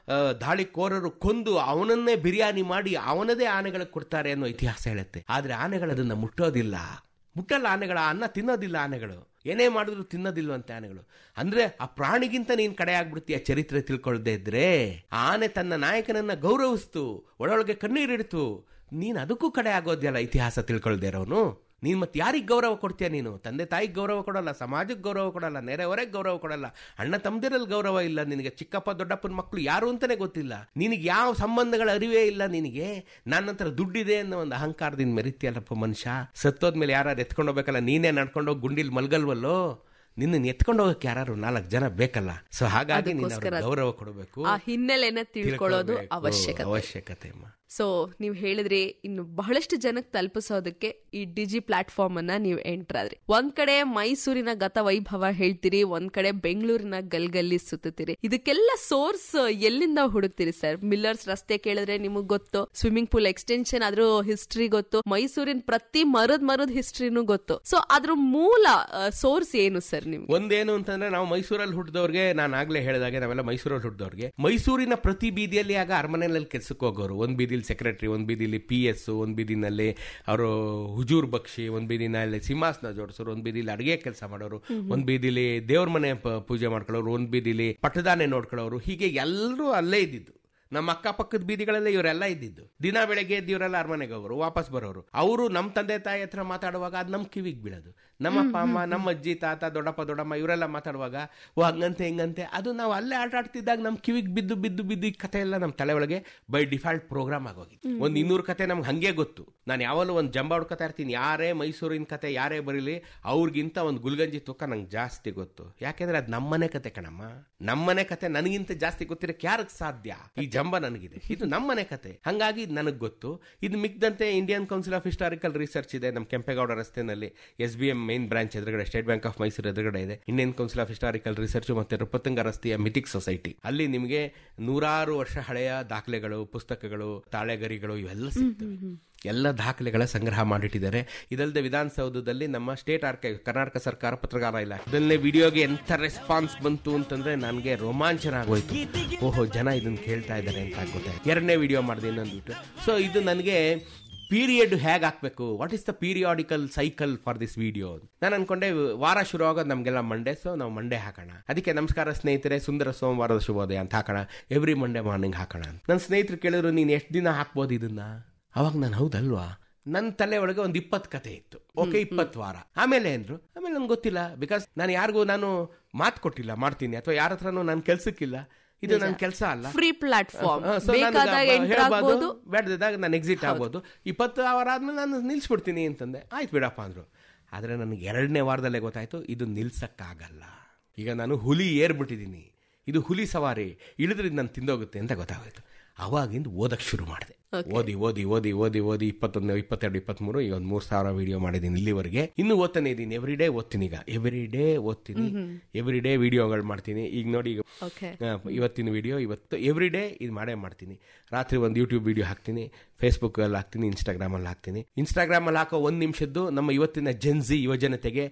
ದಾಳಿಕೋರರು ಕೊಂದು ಅವನನ್ನೇ ಬಿರಿಯಾನಿ ಮಾಡಿ ಅವನದೇ ಆನೆಗಳಿಗೆ ಕೊಡ್ತಾರೆ ಅನ್ನೋ ಇತಿಹಾಸ ಹೇಳುತ್ತೆ. ಆದ್ರೆ ಆನೆಗಳು ಅದನ್ನ ಮುಟ್ಟಲ್ಲ ಆನೆಗಳ ಅನ್ನ ತಿನ್ನೋದಿಲ್ಲ. ಆನೆಗಳು ಏನೇ ಮಾಡಿದ್ರು ತಿನ್ನೋದಿಲ್ವಂತೆ ಆನೆಗಳು. ಅಂದ್ರೆ ಆ ಪ್ರಾಣಿಗಿಂತ ನೀನ್ ಕಡೆ ಆಗ್ಬಿಡ್ತೀಯ ಚರಿತ್ರೆ ತಿಳ್ಕೊಳ್ದೇ ಇದ್ರೆ. ಆನೆ ತನ್ನ ನಾಯಕನನ್ನ ಗೌರವಿಸ್ತು, ಒಳೊಳಗೆ ಕಣ್ಣೀರಿಡ್ತು. ನೀನ್ ಅದಕ್ಕೂ ಕಡೆ ಆಗೋದ್ಯಲ್ಲ ಇತಿಹಾಸ ತಿಳ್ಕೊಳ್ದೇ ಇರೋನು. ನೀನ್ ಮತ್ತೆ ಯಾರಿಗೆ ಗೌರವ ಕೊಡ್ತೀಯ? ನೀನು ತಂದೆ ತಾಯಿಗೆ ಗೌರವ ಕೊಡಲ್ಲ, ಸಮಾಜಕ್ಕೆ ಗೌರವ ಕೊಡಲ್ಲ, ನೆರೆಹೊರೆಗೆ ಗೌರವ ಕೊಡಲ್ಲ, ಅಣ್ಣ ತಮ್ಮದಿರಲ್ಲಿ ಗೌರವ ಇಲ್ಲ ನಿನಗೆ. ಚಿಕ್ಕಪ್ಪ ದೊಡ್ಡಪ್ಪನ ಮಕ್ಕಳು ಯಾರು ಅಂತಾನೆ ಗೊತ್ತಿಲ್ಲ ನಿನಗೆ, ಯಾವ ಸಂಬಂಧಗಳ ಅರಿವೇ ಇಲ್ಲ ನಿನಗೆ. ನನ್ನ ಹತ್ರ ದುಡ್ಡಿದೆ ಅನ್ನೋ ಒಂದು ಅಹಂಕಾರದಿಂದ ಮೆರಿತೀಯಲ್ಲಪ್ಪ ಮನುಷ್ಯ. ಸತ್ತೋದ್ಮೇಲೆ ಯಾರು ಎತ್ಕೊಂಡು ಹೋಗ್ಬೇಕಲ್ಲ, ನೀನೇ ನಡ್ಕೊಂಡೋಗಿ ಗುಂಡಿಲ್ ಮಲ್ಗಲ್ವಲ್ಲೋ, ನಿನ್ನ ಎತ್ಕೊಂಡು ಹೋಗಕ್ಕೆ ಯಾರು 4 ಜನ ಬೇಕಲ್ಲ. ಸೊ ಹಾಗಾಗಿ ನೀನು ಗೌರವ ಕೊಡಬೇಕು, ಆ ಹಿನ್ನೆಲೆನ ತಿಳ್ಕೊಳ್ಳೋದು ಅವಶ್ಯಕತೆ. ಸೊ ನೀವು ಹೇಳಿದ್ರಿ, ಇನ್ನು ಬಹಳಷ್ಟು ಜನಕ್ಕೆ ತಲುಪಿಸೋದಕ್ಕೆ ಈ ಡಿಜಿ ಪ್ಲಾಟ್ಫಾರ್ಮ್ ಅನ್ನ ನೀವು ಎಂಟರ್ ಆದ್ರಿ. ಒಂದ್ ಕಡೆ ಮೈಸೂರಿನ ಗತ ವೈಭವ ಹೇಳ್ತೀರಿ, ಒಂದ್ ಕಡೆ ಬೆಂಗಳೂರಿನ ಗಲ್ಗಲ್ಲಿ ಸುತ್ತೀರಿ. ಇದಕ್ಕೆಲ್ಲ ಸೋರ್ಸ್ ಎಲ್ಲಿಂದ ಹುಡುಕ್ತೀರಿ ಸರ್? ಮಿಲ್ಲರ್ಸ್ ರಸ್ತೆ ಕೇಳಿದ್ರೆ ನಿಮಗ್ ಗೊತ್ತು, ಸ್ವಿಮ್ಮಿಂಗ್ ಪೂಲ್ ಎಕ್ಸ್ಟೆನ್ಷನ್ ಅದ್ರ ಹಿಸ್ಟ್ರಿ ಗೊತ್ತು, ಮೈಸೂರಿನ ಪ್ರತಿ ಮರದ ಹಿಸ್ಟ್ರಿನೂ ಗೊತ್ತು. ಸೊ ಅದ್ರ ಮೂಲ ಸೋರ್ಸ್ ಏನು ಸರ್ ನಿಮ್ಗೆ? ಒಂದೇನು ಅಂತಂದ್ರೆ, ನಾವು ಮೈಸೂರಲ್ಲಿ ಹುಟ್ಟಿದವ್ರಿಗೆ, ನಾನು ಆಗ್ಲೇ ಹೇಳಿದಾಗೆ ನಾವೆಲ್ಲ ಮೈಸೂರಲ್ಲಿ ಹುಟ್ಟಿದವ್ರಿಗೆ, ಮೈಸೂರಿನ ಪ್ರತಿ ಬೀದಿಯಲ್ಲಿ ಆಗ ಅರಮನೆಯಲ್ಲಿ ಕೆಲ್ಸಕ್ಕೆ ಹೋಗೋರು. ಒಂದ್ ಬೀದಿಲಿ ಸೆಕ್ರೆಟರಿ, ಒಂದ್ ಬೀದಿಲಿ PS, ಒಂದ್ ಬೀದಿನಲ್ಲಿ ಅವರು ಹುಜೂರ್ ಬಕ್ಷಿ, ಒಂದ್ ಬೀದಿನಲ್ಲಿ ಸಿಂಹಾಸನ ಜೋಡಿಸೋರು, ಒಂದ್ ಬೀದಿಲಿ ಅಡಿಗೆ ಕೆಲಸ ಮಾಡೋರು, ಒಂದ್ ಬೀದಿಲಿ ದೇವ್ರ ಮನೆ ಪೂಜೆ ಮಾಡ್ಕೊಳ್ಳೋರು, ಒಂದ್ ಬೀದಿಲಿ ಪಟ್ಟದಾನೆ ನೋಡ್ಕೊಳ್ಳೋರು. ಹೀಗೆ ಎಲ್ಲರೂ ಅಲ್ಲೇ ಇದ್ದಿದ್ದು. ನಮ್ಮ ಅಕ್ಕಪಕ್ಕದ ಬೀದಿಗಳಲ್ಲೇ ಇವರೆಲ್ಲ ಇದ್ದಿದ್ದು. ದಿನ ಬೆಳಗ್ಗೆ ಎದ್ದು ಇವರೆಲ್ಲ ಅರಮನೆಗೆ ಹೋಗೋರು, ವಾಪಸ್ ಬರೋರು. ಅವರು ನಮ್ಮ ತಂದೆ ತಾಯಿ ಹತ್ರ ಮಾತಾಡುವಾಗ ಅದು ನಮ್ಮ ಕಿವಿಗೆ ಬೀಳೋದು. ನಮ್ಮ ಅಪ್ಪ ಅಮ್ಮ, ನಮ್ಮ ಅಜ್ಜಿ ತಾತ, ದೊಡ್ಡಪ್ಪ ದೊಡ್ಡಮ್ಮ ಇವರೆಲ್ಲ ಮಾತಾಡುವಾಗ ಓ ಹಂಗಂತೆ ಹಿಂಗಂತೆ, ಅದು ನಾವು ಅಲ್ಲೇ ಆಟ ಆಡ್ತಿದ್ದಾಗ ನಮ್ಮ ಕಿವಿಗೆ ಬಿದ್ದು ಬಿದ್ದು ಬಿದ್ದು ಈ ಕತೆ ಎಲ್ಲ ನಮ್ಮ ತಲೆ ಒಳಗೆ ಬೈ ಡಿಫಾಲ್ಟ್ ಪ್ರೋಗ್ರಾಮ್ ಆಗೋಗಿತ್ತು. ಒಂದು 200 ಕತೆ ನಮ್ಗೆ ಹಂಗೆ ಗೊತ್ತು. ನಾನು ಯಾವಾಗಲೂ ಒಂದು ಜಂಬ ಹುಡ್ಕೊತಾ ಇರ್ತೀನಿ, ಯಾರೇ ಮೈಸೂರಿನ ಕತೆ ಯಾರೇ ಬರೀಲಿ ಅವ್ರಿಗಿಂತ ಒಂದು ಗುಲ್ಗಂಜಿ ತೂಕ ನಂಗೆ ಜಾಸ್ತಿ ಗೊತ್ತು. ಯಾಕೆಂದ್ರೆ ಅದು ನಮ್ಮನೆ ಕತೆ ಕಣಮ್ಮ. ನಮ್ಮನೆ ಕತೆ ನನಗಿಂತ ಜಾಸ್ತಿ ಗೊತ್ತಿರಕ್ಕೆ ಯಾರಿಗೆ ಸಾಧ್ಯ? ಈ ಜಂಬ ನನಗಿದೆ, ಇದು ನಮ್ಮನೆ ಕತೆ, ಹಂಗಾಗಿ ನನಗೆ ಗೊತ್ತು. ಇದು ಮಿಕ್ದಂತೆ Indian council of historical research ಇದೆ ನಮ್ಮ ಕೆಂಪೇಗೌಡ ರಸ್ತೆನಲ್ಲಿ, SBM ಮೇನ್ ಬ್ರಾಂಚ್ ಎದುರುಗಡೆ, ಸ್ಟೇಟ್ ಬ್ಯಾಂಕ್ ಆಫ್ ಮೈಸೂರು ಎದುರುಗಡೆ ಇದೆ Indian council of historical research. ಮತ್ತೆ ನೃಪತುಂಗ ರಸ್ತೆಯ ಮಿಥಿಕ್ ಸೊಸೈಟಿ, ಅಲ್ಲಿ ನಿಮಗೆ 100 ವರ್ಷ ಹಳೆಯ ದಾಖಲೆಗಳು, ಪುಸ್ತಕಗಳು, ತಾಳೆಗರಿಗಳು ಇವೆಲ್ಲ ಸಿಗ್ತವೆ. ಎಲ್ಲ ದಾಖಲೆಗಳ ಸಂಗ್ರಹ ಮಾಡಿಟ್ಟಿದ್ದಾರೆ. ಇದಲ್ಲದೆ ವಿಧಾನಸೌಧದಲ್ಲಿ ನಮ್ಮ ಸ್ಟೇಟ್ ಆರ್ಕೈವ್, ಕರ್ನಾಟಕ ಸರ್ಕಾರ ಪತ್ರಕಾರ ಇಲಾಖೆ, ಇದನ್ನೇ ವಿಡಿಯೋಗೆ ಎಂತ ರೆಸ್ಪಾನ್ಸ್ ಬಂತು ಅಂತಂದ್ರೆ ನನಗೆ ರೋಮಾಂಚನ ಆಗೋಯ್ತು. ಓಹೋ, ಜನ ಇದನ್ನ ಕೇಳ್ತಾ ಇದ್ದಾರೆ ಅಂತ ಗೊತ್ತಾಯ್ತು. 2ನೇ ವಿಡಿಯೋ ಮಾಡಿದೆ ಇನ್ನೊಂದು. ಸೊ ಇದು ನನಗೆ ಪೀರಿಯಡ್ ಹೇಗೆ ಹಾಕ್ಬೇಕು, what is the periodical cycle for this video. ನಾನು ಅನ್ಕೊಂಡೆ ವಾರ ಶುರು ಆಗೋದು ನಮಗೆಲ್ಲ ಮಂಡೇ, ಸೊ ನಾವು ಮಂಡೇ ಹಾಕೋಣ. ಅದಕ್ಕೆ ನಮಸ್ಕಾರ ಸ್ನೇಹಿತರೆ, ಸುಂದರ ಸೋಮವಾರದ ಶುಭೋದಯ ಅಂತ ಹಾಕೋಣ, ಎವ್ರಿ ಮಂಡೇ ಮಾರ್ನಿಂಗ್ ಹಾಕೋಣ. ನನ್ನ ಸ್ನೇಹಿತರು ಕೇಳಿದ್ರು, ನೀನು ಎಷ್ಟು ದಿನ ಹಾಕ್ಬೋದು ಇದನ್ನ? ಅವಾಗ ನಾನು ಹೌದಲ್ವಾ, ನನ್ನ ತಲೆ ಒಳಗೆ ಒಂದು 20 ಕತೆ ಇತ್ತು. ಓಕೆ, 20 ವಾರ. ಆಮೇಲೆ ಏನ್ರು, ಆಮೇಲೆ ನಂಗೆ ಗೊತ್ತಿಲ್ಲ, ಬಿಕಾಸ್ ನಾನು ಯಾರಿಗೂ ನಾನು ಮಾತು ಕೊಟ್ಟಿಲ್ಲ ಮಾಡ್ತೀನಿ, ಅಥವಾ ಯಾರ ಹತ್ರನೂ ನಾನು ಕೆಲ್ಸಕ್ಕಿಲ್ಲ. ಇದು ನನ್ನ ಕೆಲಸ ಅಲ್ಲ, ಫ್ರೀ ಪ್ಲಾಟ್ಫಾರ್ಮ್. ಹೇಳ್ಬೋದು, ಬೇಡದಾಗ ನಾನು ಎಕ್ಸಿಟ್ ಆಗ್ಬೋದು. 20 ಅವರ್ ಆದ್ಮೇಲೆ ನಾನು ನಿಲ್ಸ್ಬಿಡ್ತೀನಿ ಅಂತಂದೆ. ಆಯ್ತು ಬಿಡಪ್ಪ ಅಂದ್ರು. ಆದ್ರೆ ನನಗೆ 2ನೇ ವಾರದಲ್ಲೇ ಗೊತ್ತಾಯ್ತು, ಇದು ನಿಲ್ಸಕ್ಕಾಗಲ್ಲ. ಈಗ ನಾನು ಹುಲಿ ಏರ್ಬಿಟ್ಟಿದ್ದೀನಿ, ಇದು ಹುಲಿ ಸವಾರಿ, ಇಳಿದ್ರೆ ಇದು ನಾನು ತಿಂದೋಗುತ್ತೆ ಅಂತ ಗೊತ್ತಾಗೋಯ್ತು. ಅವಾಗಿಂದ ಓದಕ್ಕೆ ಶುರು ಮಾಡಿದೆ. ಓದಿ 21, 22, 23, ಈಗ ಒಂದು 3000 ವಿಡಿಯೋ ಮಾಡಿದ್ದೀನಿ ಇಲ್ಲಿವರೆಗೆ. ಇನ್ನು ಓದ್ತಾನೆ ಇದ್ದೀನಿ, ಎವ್ರಿ ಡೇ ಓದ್ತೀನಿ. ಈಗ ಎವ್ರಿ ಡೇ ವಿಡಿಯೋಗಳು ಮಾಡ್ತೀನಿ. ಈಗ ನೋಡಿ, ಈಗ ಇವತ್ತಿನ ವಿಡಿಯೋ ಇವತ್ತು ಎವ್ರಿ ಡೇ ಇದು ಮಾಡ್ತೀನಿ. ರಾತ್ರಿ ಒಂದು ಯೂಟ್ಯೂಬ್ ವಿಡಿಯೋ ಹಾಕ್ತೀನಿ, ಫೇಸ್ಬುಕ್ ಅಲ್ಲಿ ಹಾಕ್ತೀನಿ, ಇನ್ಸ್ಟಾಗ್ರಾಮಲ್ಲಿ ಹಾಕ್ತೀನಿ. ಇನ್ಸ್ಟಾಗ್ರಾಮಲ್ಲಿ ಹಾಕೋ 1 ನಿಮಿಷದ್ದು ನಮ್ಮ ಇವತ್ತಿನ ಜೆನ್ಜಿ ಯುವಜನತೆಗೆ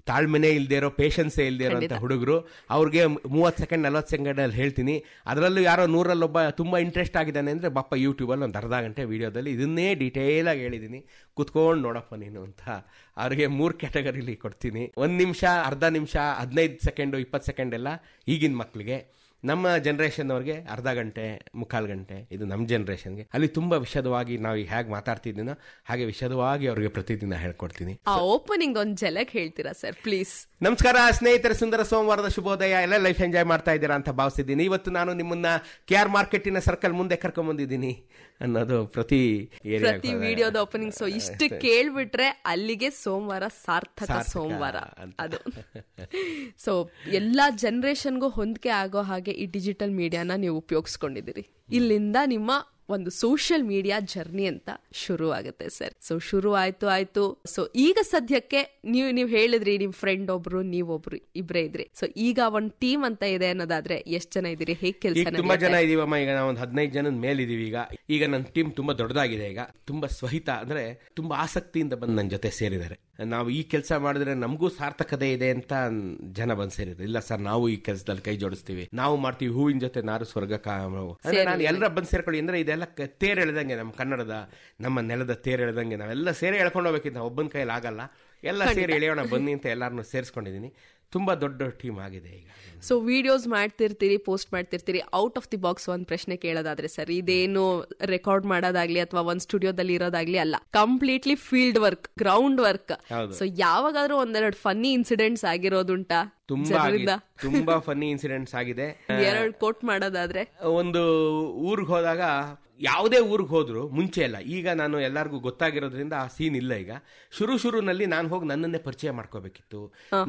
ತಾಳ್ಮೆನೇ ಇಲ್ದೇ ಇರೋ, ಪೇಷನ್ಸೇ ಇಲ್ದೇ ಇರೋ ಅಂತ ಹುಡುಗರು, ಅವ್ರಿಗೆ 30 ಸೆಕೆಂಡ್ 40 ಸೆಕೆಂಡಲ್ಲಿ ಹೇಳ್ತೀನಿ. ಅದರಲ್ಲೂ ಯಾರೋ 100ರಲ್ಲೊಬ್ಬ ತುಂಬ ಇಂಟ್ರೆಸ್ಟ್ ಆಗಿದ್ದಾನೆ ಅಂದರೆ ಬಪ್ಪ ಯೂಟ್ಯೂಬಲ್ಲಿ ಒಂದು ಅರ್ಧ ಗಂಟೆ ವಿಡಿಯೋದಲ್ಲಿ ಇದನ್ನೇ ಡೀಟೇಲಾಗಿ ಹೇಳಿದ್ದೀನಿ, ಕುತ್ಕೊಂಡು ನೋಡಪ್ಪ ನೀನು ಅಂತ. ಅವ್ರಿಗೆ 3 ಕ್ಯಾಟಗರಿಲಿ ಕೊಡ್ತೀನಿ. 1 ನಿಮಿಷ, ಅರ್ಧ ನಿಮಿಷ, 15 ಸೆಕೆಂಡು, 20 ಸೆಕೆಂಡ್ ಎಲ್ಲ ಈಗಿನ ಮಕ್ಕಳಿಗೆ. ನಮ್ಮ ಜನರೇಷನ್ ಅವ್ರಿಗೆ ಅರ್ಧ ಗಂಟೆ ಮುಕ್ಕಾಲು ಗಂಟೆ, ಇದು ನಮ್ಮ ಜನರೇಷನ್ಗೆ ಅಲ್ಲಿ ತುಂಬಾ ವಿಷದವಾಗಿ ನಾವು ಹೇಗೆ ಮಾತಾಡ್ತಿದ್ದೀನೋ ಹಾಗೆ ವಿಷದವಾಗಿ ಅವ್ರಿಗೆ ಪ್ರತಿದಿನ ಹೇಳ್ಕೊಡ್ತೀನಿ. ಆ ಓಪನಿಂಗ್ ಒಂದು ಜಲಕ್ ಹೇಳ್ತೀರಾ ಸರ್ ಪ್ಲೀಸ್? ನಮಸ್ಕಾರ ಸ್ನೇಹಿತರೆ, ಸುಂದರ ಸೋಮವಾರದ ಶುಭೋದಯ. ಎಲ್ಲ ಲೈಫ್ ಎಂಜಾಯ್ ಮಾಡ್ತಾ ಇದ್ದೀರಾ ಅಂತ ಭಾವಿಸಿದ್ದೀನಿ. ಇವತ್ತು ನಾನು ನಿಮ್ಮನ್ನ KR ಮಾರ್ಕೆಟಿನ ಸರ್ಕಲ್ ಮುಂದೆ ಕರ್ಕೊಂಡ್ ಬಂದಿದ್ದೀನಿ ಅನ್ನೋದು ಪ್ರತಿ ವಿಡಿಯೋದ ಓಪನಿಂಗ್. ಸೊ ಇಷ್ಟು ಕೇಳ್ಬಿಟ್ರೆ ಅಲ್ಲಿಗೆ ಸೋಮವಾರ ಸಾರ್ಥಕ ಸೋಮವಾರ ಅದು. ಸೊ ಎಲ್ಲಾ ಜನರೇಷನ್ಗೂ ಹೊಂದಿಕೆ ಆಗೋ ಹಾಗೆ ಈ ಡಿಜಿಟಲ್ ಮೀಡಿಯಾನ ನೀವು ಉಪಯೋಗಿಸ್ಕೊಂಡಿದ್ದೀರಿ. ಇಲ್ಲಿಂದ ನಿಮ್ಮ ಒಂದು ಸೋಷಿಯಲ್ ಮೀಡಿಯಾ ಜರ್ನಿ ಅಂತ ಶುರು ಆಗುತ್ತೆ ಸರ್. ಸೊ ಶುರು ಆಯ್ತು. ಸೊ ಈಗ ಸದ್ಯಕ್ಕೆ ನೀವು ಹೇಳಿದ್ರಿ ನಿಮ್ ಫ್ರೆಂಡ್ ಒಬ್ರು, ನೀವೊಬ್ರು, ಇಬ್ರೇ ಇದ್ರಿ. ಸೊ ಈಗ ಒಂದು ಟೀಮ್ ಅಂತ ಇದೆ ಅನ್ನೋದಾದ್ರೆ ಎಷ್ಟು ಜನ ಇದೀರಿ, ಹೇಗೆ ಕೆಲಸ? ತುಂಬಾ ಜನ ಇದೀವಮ್ಮ. ಈಗ ನಾವು ಒಂದು 15 ಜನದ ಮೇಲಿದೀವಿ. ಈಗ ನನ್ನ ಟೀಮ್ ತುಂಬಾ ದೊಡ್ಡದಾಗಿದೆ. ಈಗ ತುಂಬಾ ಸ್ವಹಿತ ಅಂದ್ರೆ ತುಂಬಾ ಆಸಕ್ತಿಯಿಂದ ಬಂದು ನನ್ನ ಜೊತೆ ಸೇರಿದ್ದಾರೆ. ನಾವು ಈ ಕೆಲಸ ಮಾಡಿದ್ರೆ ನಮಗೂ ಸಾರ್ಥಕತೆ ಇದೆ ಅಂತ ಜನ ಬಂದ್ ಸೇರಿದ್ರು. ಇಲ್ಲ ಸರ್, ನಾವು ಈ ಕೆಲಸದಲ್ಲಿ ಕೈ ಜೋಡಿಸ್ತೀವಿ, ನಾವು ಮಾಡ್ತೀವಿ, ಹೂವಿನ ಜೊತೆ ನಾರು ಸ್ವರ್ಗ ಅಂದ್ರೆ ನಾನು ಎಲ್ಲರ ಬಂದ್ ಸೇರ್ಕೊಳ್ಳಿ. ಅಂದ್ರೆ ಇದೆಲ್ಲ ತೇರ್ ಎಳೆದಂಗೆ, ನಮ್ಮ ಕನ್ನಡದ ನಮ್ಮ ನೆಲದ ತೇರ್ ಎಳೆದಂಗೆ ನಾವೆಲ್ಲ ಸೇರಿ ಎಳ್ಕೊಂಡು ಹೋಗ್ಬೇಕಿಂತ ಒಬ್ಬನ ಕೈಯಲ್ಲಿ ಆಗಲ್ಲ. ಎಲ್ಲ ಸೇರಿ ಎಳೆಯೋಣ ಬನ್ನಿ ಅಂತ ಎಲ್ಲಾರನ್ನು ಸೇರಿಸ್ಕೊಂಡಿದ್ದೀನಿ. ತುಂಬಾ ದೊಡ್ಡ ಟೀಮ್ ಆಗಿದೆ ಈಗ. ಸೊ ವಿಡಿಯೋಸ್ ಮಾಡ್ತಿರ್ತೀರಿ, ಪೋಸ್ಟ್ ಮಾಡ್ತಿರ್ತೀರಿ. ಔಟ್ ಆಫ್ ದಿ ಬಾಕ್ಸ್ ಒಂದ್ ಪ್ರಶ್ನೆ ಕೇಳೋದಾದ್ರೆ ಸರ್, ಇದೇನು ರೆಕಾರ್ಡ್ ಮಾಡೋದಾಗ್ಲಿ ಅಥವಾ ಒಂದ್ ಸ್ಟುಡಿಯೋದಲ್ಲಿ ಇರೋದಾಗ್ಲಿ ಅಲ್ಲ, completely field work, ground work. So ಯಾವಾಗಾದ್ರೂ ಒಂದೆರಡು ಫನ್ನಿ ಇನ್ಸಿಡೆಂಟ್ಸ್ ಆಗಿರೋದುಂಟಾ? ತುಂಬಾ ಫನ್ನಿ ಇನ್ಸಿಡೆಂಟ್ಸ್ ಆಗಿದೆ. ಎರಡು ಕೋಟ್ ಮಾಡೋದಾದ್ರೆ, ಒಂದು ಊರಿಗೆ ಹೋದಾಗ, ಯಾವುದೇ ಊರಿಗೆ ಹೋದ್ರು ಮುಂಚೆ ಎಲ್ಲ, ಈಗ ನಾನು ಎಲ್ಲರಿಗೂ ಗೊತ್ತಾಗಿರೋದ್ರಿಂದ ಆ ಸೀನ್ ಇಲ್ಲ. ಈಗ ಶುರುನಲ್ಲಿ ನಾನು ಹೋಗಿ ನನ್ನನ್ನೇ ಪರಿಚಯ ಮಾಡ್ಕೋಬೇಕಿತ್ತು.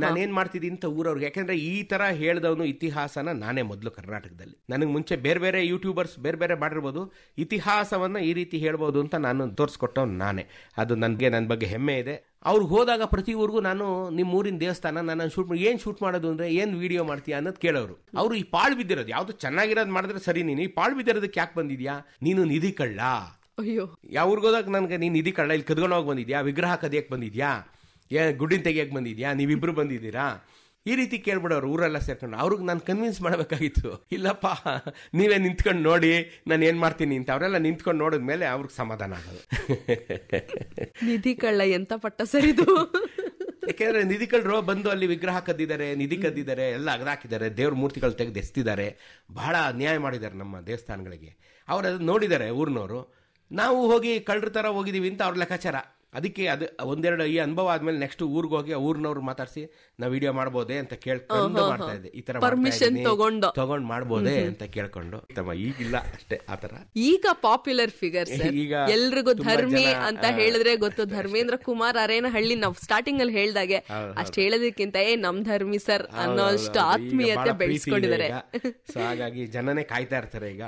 ನಾನೇನ್ ಮಾಡ್ತಿದ್ದೀನಿ ಅಂತ ಊರವ್ರಿಗೆ. ಯಾಕಂದ್ರೆ ಈ ತರ ಹೇಳ್ದವನು ಇತಿಹಾಸನ ನಾನೇ ಮೊದಲು ಕರ್ನಾಟಕದಲ್ಲಿ. ನನಗೆ ಮುಂಚೆ ಬೇರೆ ಯೂಟ್ಯೂಬರ್ಸ್ ಬೇರೆ ಮಾಡಿರ್ಬೋದು, ಇತಿಹಾಸವನ್ನ ಈ ರೀತಿ ಹೇಳ್ಬೋದು ಅಂತ ನಾನು ತೋರಿಸ್ಕೊಟ್ಟವ್ ನಾನೇ. ಅದು ನನಗೆ ನನ್ನ ಬಗ್ಗೆ ಹೆಮ್ಮೆ ಇದೆ. ಅವ್ರಿಗೆ ಹೋದಾಗ ಪ್ರತಿ ಊರಿಗೂ ನಾನು ನಿಮ್ಮ ಊರಿನ ದೇವಸ್ಥಾನ ನಾನು ಶೂಟ್ ಮಾಡೋದು ಅಂದ್ರೆ ಏನ್ ವಿಡಿಯೋ ಮಾಡ್ತೀಯಾ ಅನ್ನೋದು ಕೇಳೋರು. ಅವರು ಈ ಪಾಳು ಬಿದ್ದಿರೋದು ಯಾವ್ದು ಚೆನ್ನಾಗಿರೋದು ಮಾಡಿದ್ರೆ ಸರಿ, ನೀನು ಈ ಪಾಳು ಬಿದ್ದಿರೋದಕ್ಕೆ ಯಾಕೆ ಬಂದಿದ್ಯಾ, ನೀನು ನಿಧಿ ಕಳ್ಳ. ಅಯ್ಯೋ, ಯಾವ ಊರಿಗೆ ಹೋದಾಗ ನನ್ಗೆ ನೀನ್ ನಿಧಿ ಕಳ್ಳ, ಇಲ್ಲಿ ಕದ್ಕೊಂಡು ಹೋಗಿ ಬಂದಿದ್ಯಾ, ವಿಗ್ರಹ ಕದಿಯಕ್ ಬಂದಿದ್ಯಾ, ಗುಡ್ಡಿನ ತೆಗಿಯಕ್ ಬಂದಿದ್ಯಾ, ನೀವಿಬ್ರು ಬಂದಿದ್ದೀರಾ, ಈ ರೀತಿ ಕೇಳ್ಬಿಡೋರು ಊರೆಲ್ಲ ಸೇರ್ಕೊಂಡು. ಅವ್ರಿಗೆ ನಾನು ಕನ್ವಿನ್ಸ್ ಮಾಡಬೇಕಾಗಿತ್ತು. ಇಲ್ಲಪ್ಪ, ನೀವೇ ನಿಂತ್ಕೊಂಡು ನೋಡಿ ನಾನು ಏನ್ ಮಾಡ್ತೀನಿ ಅಂತ. ಅವರೆಲ್ಲ ನಿಂತ್ಕೊಂಡು ನೋಡಿದ್ಮೇಲೆ ಅವ್ರಿಗೆ ಸಮಾಧಾನ ಆಗೋದು. ನಿಧಿ ಕಳ್ಳ ಎಂತ ಪಟ್ಟ ಸರಿದು. ಯಾಕೆಂದ್ರೆ ನಿಧಿ ಕಳ್ಳರು ಬಂದು ಅಲ್ಲಿ ವಿಗ್ರಹ ಕದ್ದಿದ್ದಾರೆ, ನಿಧಿ ಕದ್ದಿದ್ದಾರೆ, ಎಲ್ಲ ಅಗದಾಕಿದ್ದಾರೆ, ದೇವ್ರ ಮೂರ್ತಿಗಳು ತೆಗೆದು ಎಸ್ತಿದ್ದಾರೆ, ಬಹಳ ಅನ್ಯಾಯ ಮಾಡಿದ್ದಾರೆ ನಮ್ಮ ದೇವಸ್ಥಾನಗಳಿಗೆ. ಅವ್ರು ಅದನ್ನ ನೋಡಿದ್ದಾರೆ ಊರಿನವರು. ನಾವು ಹೋಗಿ ಕಳ್ಳರ ತರ ಹೋಗಿದೀವಿ ಅಂತ ಅವ್ರ ಲೆಕ್ಕಾಚಾರ. ಅದಕ್ಕೆ ಅದು ಒಂದೆರಡು ಈ ಅನುಭವ ಆದ್ಮೇಲೆ ನೆಕ್ಸ್ಟ್ ಊರಿಗೆ ಹೋಗಿ ಊರ್ನವ್ರು ಮಾತಾಡ್ಸಿ ನಾವು ವಿಡಿಯೋ ಮಾಡ್ಬೋದೇ ಅಂತ ಕೇಳ್ಕೊಂಡು ಮಾಡ್ತಾ ಇದ್ದೆ. ಈ ತರ ಪರ್ಮಿಷನ್ ತಗೊಂಡ್ ಮಾಡ್ಬೋದೇ ಅಂತ ಕೇಳ್ಕೊಂಡು. ಈಗಿಲ್ಲ ಅಷ್ಟೇ ಆತರ. ಈಗ ಪಾಪ್ಯುಲರ್ ಫಿಗರ್, ಈಗ ಎಲ್ರಿಗೂ ಧರ್ಮಿ ಅಂತ ಹೇಳಿದ್ರೆ ಗೊತ್ತು. ಧರ್ಮೇಂದ್ರ ಕುಮಾರ್ ಅರೇನಹಳ್ಳಿ ನಾವು ಸ್ಟಾರ್ಟಿಂಗ್ ಅಲ್ಲಿ ಹೇಳ್ದಾಗೆ ಅಷ್ಟ್ ಹೇಳೋದಕ್ಕಿಂತ ನಮ್ ಧರ್ಮಿ ಸರ್ ಅನ್ನೋ ಅಷ್ಟು ಆತ್ಮೀಯತೆ ಬೆಳೆಸ್ಕೊಂಡಿದ್ದಾರೆ. ಹಾಗಾಗಿ ಜನನೇ ಕಾಯ್ತಾ ಇರ್ತಾರೆ. ಈಗ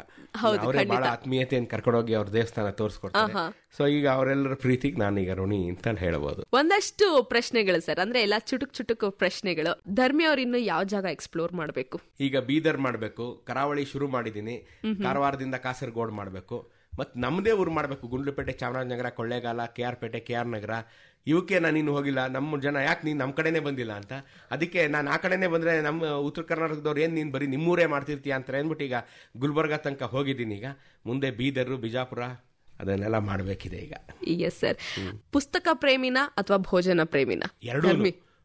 ಬಹಳ ಆತ್ಮೀಯತೆಯನ್ನು ಕರ್ಕೊಂಡೋಗಿ ಅವ್ರ ದೇವಸ್ಥಾನ ತೋರಿಸ್ಕೊಡ್ತಾರೆ. ಸೊ ಈಗ ಅವರೆಲ್ಲರ ಪ್ರೀತಿಗೆ ನಾನೀಗ ಋಣಿ ಅಂತ ಹೇಳ್ಬೋದು. ಒಂದಷ್ಟು ಪ್ರಶ್ನೆಗಳು ಸರ್, ಅಂದ್ರೆ ಎಲ್ಲ ಚುಟುಕು ಪ್ರಶ್ನೆಗಳು. ಧರ್ಮಿ ಅವ್ರು ಇನ್ನು ಯಾವ ಜಾಗ ಎಕ್ಸ್ಪ್ಲೋರ್ ಮಾಡ್ಬೇಕು? ಈಗ ಬೀದರ್ ಮಾಡ್ಬೇಕು, ಕರಾವಳಿ ಶುರು ಮಾಡಿದೀನಿ, ಕಾರವಾರದಿಂದ ಕಾಸರಗೋಡು ಮಾಡ್ಬೇಕು, ಮತ್ ನಮ್ದೇ ಊರು ಮಾಡ್ಬೇಕು. ಗುಂಡ್ಲುಪೇಟೆ, ಚಾಮರಾಜನಗರ, ಕೊಳ್ಳೇಗಾಲ, KR ಪೇಟೆ, KR ನಗರ, ಇವಕ್ಕೆ ನಾನು ಇನ್ನು ಹೋಗಿಲ್ಲ. ನಮ್ಮ ಜನ ಯಾಕೆ ನೀನ್ ನಮ್ ಕಡೆನೆ ಬಂದಿಲ್ಲ ಅಂತ. ಅದಕ್ಕೆ ನಾನು ಆ ಕಡೆನೆ ಬಂದ್ರೆ ನಮ್ಮ ಉತ್ತರ ಕರ್ನಾಟಕದವ್ರು ಏನ್ ನೀನ್ ಬರೀ ನಿಮ್ಮೂರೇ ಮಾಡ್ತಿರ್ತೀಯ ಅಂತ ಅಂದ್ಬಿಟ್ಟು ಈಗ ಗುಲ್ಬರ್ಗ ತನಕ ಹೋಗಿದ್ದೀನಿ. ಈಗ ಮುಂದೆ ಬೀದರ್, ಬಿಜಾಪುರ ಅದನ್ನೆಲ್ಲ ಮಾಡ್ಬೇಕಿದೆ ಈಗ. Yes sir. ಪುಸ್ತಕ ಪ್ರೇಮಿನ ಅಥವಾ ಭೋಜನ ಪ್ರೇಮಿನ? ಎರಡೂ.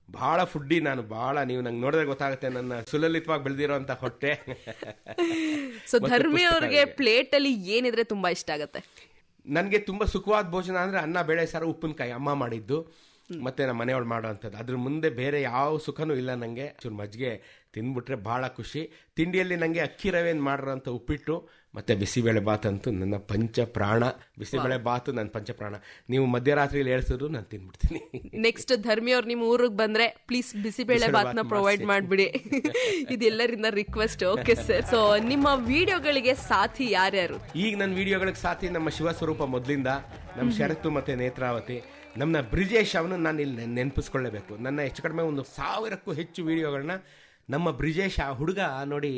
ಬಹಳ ಫುಡ್ಡಿ ನಾನು, ಬಹಳ. ನೀವು ನಂಗೆ ನೋಡಿದ್ರೆ ಗೊತ್ತಾಗುತ್ತೆ ನನ್ನ ಸುಲಲಿತವಾಗಿ ಬೆಳೆದಿರೋ ಅಂತ ಹೊಟ್ಟೆ. ಸೊ ಧರ್ಮಿ ಅವ್ರಿಗೆ ಪ್ಲೇಟ್ ಅಲ್ಲಿ ಏನಿದ್ರೆ ತುಂಬಾ ಇಷ್ಟ ಆಗತ್ತೆ? ನನ್ಗೆ ತುಂಬಾ ಸುಖವಾದ ಭೋಜನ ಅಂದ್ರೆ ಅನ್ನ, ಬೇಳೆ, ಸಾರು, ಉಪ್ಪಿನಕಾಯಿ ಅಮ್ಮ ಮಾಡಿದ್ದು, ಮತ್ತೆ ನಮ್ಮ ಮನೆಯೊಳು ಮಾಡೋ ಅಂಥದ್ದು. ಅದ್ರ ಮುಂದೆ ಬೇರೆ ಯಾವ ಸುಖನೂ ಇಲ್ಲ ನಂಗೆ. ಚೂರು ಮಜ್ಜಿಗೆ ತಿಂದ್ಬಿಟ್ರೆ ಬಹಳ ಖುಷಿ. ತಿಂಡಿಯಲ್ಲಿ ನಂಗೆ ಅಕ್ಕಿ ರವೆನ್ ಮಾಡಿರೋಂಥ ಉಪ್ಪಿಟ್ಟು ಮತ್ತೆ ಬಿಸಿಬೇಳೆ ಬಾತ್ ಅಂತೂ ನನ್ನ ಪಂಚ ಪ್ರಾಣ. ಬಿಸಿಬೇಳೆ ಬಾತು ನನ್ನ ಪಂಚ ಪ್ರಾಣ. ನೀವು ಮಧ್ಯರಾತ್ರಿಯಲ್ಲಿ ಹೇಳ್ಸಿದ್ರು ನಾನು ತಿಂದ್ಬಿಡ್ತೀನಿ. ನೆಕ್ಸ್ಟ್ ಧರ್ಮಿ ಅವ್ರು ನಿಮ್ಮ ಊರಿಗೆ ಬಂದ್ರೆ ಪ್ಲೀಸ್ ಬಿಸಿಬೇಳೆ ಬಾತ್ನ ಪ್ರೊವೈಡ್ ಮಾಡ್ಬಿಡಿ. ಇದೆಲ್ಲರಿಂದ ರಿಕ್ವೆಸ್ಟ್. Okay sir. ಸೊ ನಿಮ್ಮ ವಿಡಿಯೋಗಳಿಗೆ ಸಾಥಿ ಯಾರ್ಯಾರು? ಈಗ ನನ್ನ ವಿಡಿಯೋಗಳಿಗೆ ಸಾಥಿ ನಮ್ಮ ಶಿವಸ್ವರೂಪ ಮೊದಲಿಂದ, ನಮ್ಮ ಶರತ್ತು ಮತ್ತೆ ನೇತ್ರಾವತಿ, ನಮ್ಮ ಬ್ರಿಜೇಶ್. ಅವನು ನಾನು ಇಲ್ಲಿ ನೆನಪಿಸ್ಕೊಳ್ಳೇಬೇಕು. ನನ್ನ ಹೆಚ್ಚು ಕಡಿಮೆ 1000ಕ್ಕೂ ಹೆಚ್ಚು ವಿಡಿಯೋಗಳನ್ನ ನಮ್ಮ ಬ್ರಿಜೇಶ್. ಆ ಹುಡುಗ ನೋಡಿ